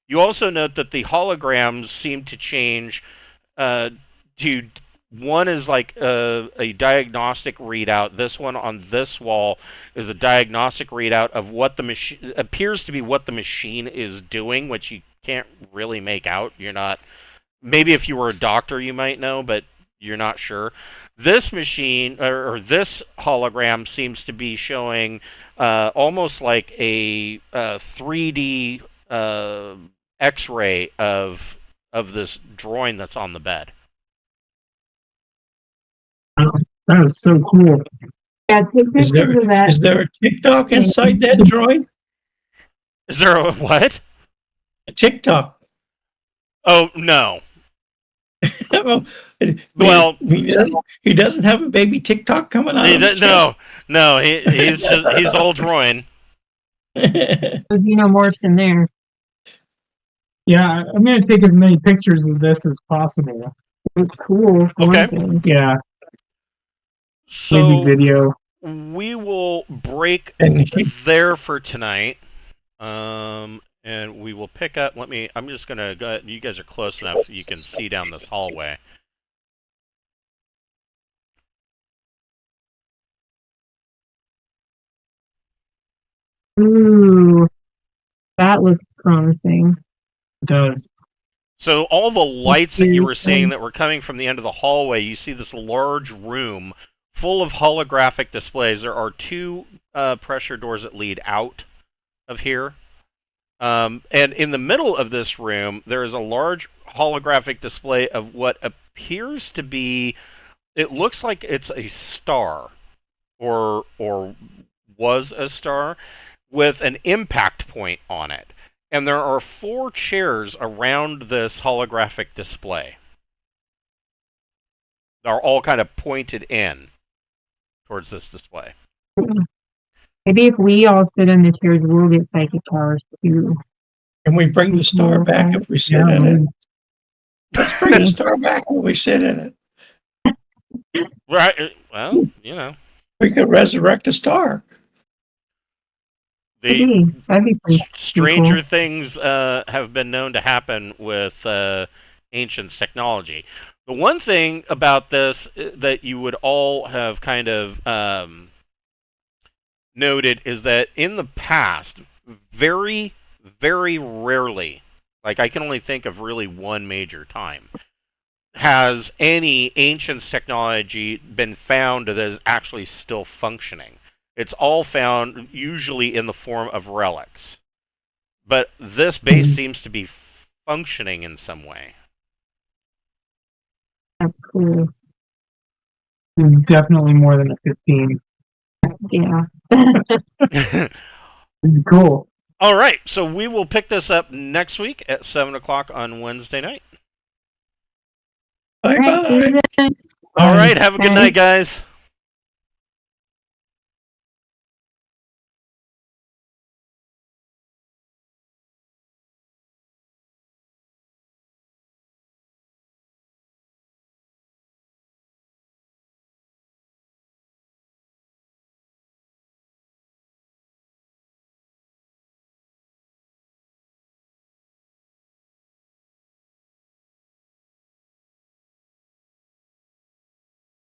You also note that the holograms seem to change to one is like a diagnostic readout. This one on this wall is a diagnostic readout of what the machine appears to be what the machine is doing, which you can't really make out. You're not. Maybe if you were a doctor, you might know, but you're not sure. This machine or this hologram seems to be showing almost like a 3D X-ray of this drawing that's on the bed. That is so cool. Yeah, take Is pictures of that. there a TikTok inside that droid? Is there a what? A TikTok. Oh no. Well, he doesn't have a baby TikTok coming out of his chest. No, he's all drawing. There's xenomorphs in there. Yeah, I'm going to take as many pictures of this as possible. It's cool. Okay. Yeah. So maybe video. We will break there for tonight. And we will pick up. I'm just gonna go. You guys are close enough so you can see down this hallway. Ooh, that looks promising. It does. So all the lights that you were seeing that were coming from the end of the hallway, you see this large room full of holographic displays. There are 2 pressure doors that lead out of here. And in the middle of this room, there is a large holographic display of what appears to be, it looks like it's a star, or was a star, with an impact point on it. And there are 4 chairs around this holographic display. They're all kind of pointed in towards this display. Maybe if we all sit in the chairs, we'll get psychic powers too. Can we bring the star back if we sit in it? Let's bring the star back when we sit in it. Right. Well, we could resurrect a star. That'd be pretty stranger cool. things have been known to happen with ancient technology. The one thing about this that you would all have kind of noted is that in the past, very, very rarely, like I can only think of really one major time, has any ancient technology been found that is actually still functioning. It's all found usually in the form of relics. But this base seems to be functioning in some way. That's cool. This is definitely more than a 15. Yeah. It's cool. All right, so we will pick this up next week at 7 o'clock on Wednesday night. Bye Right, bye. see you then. All right, have a good night, guys.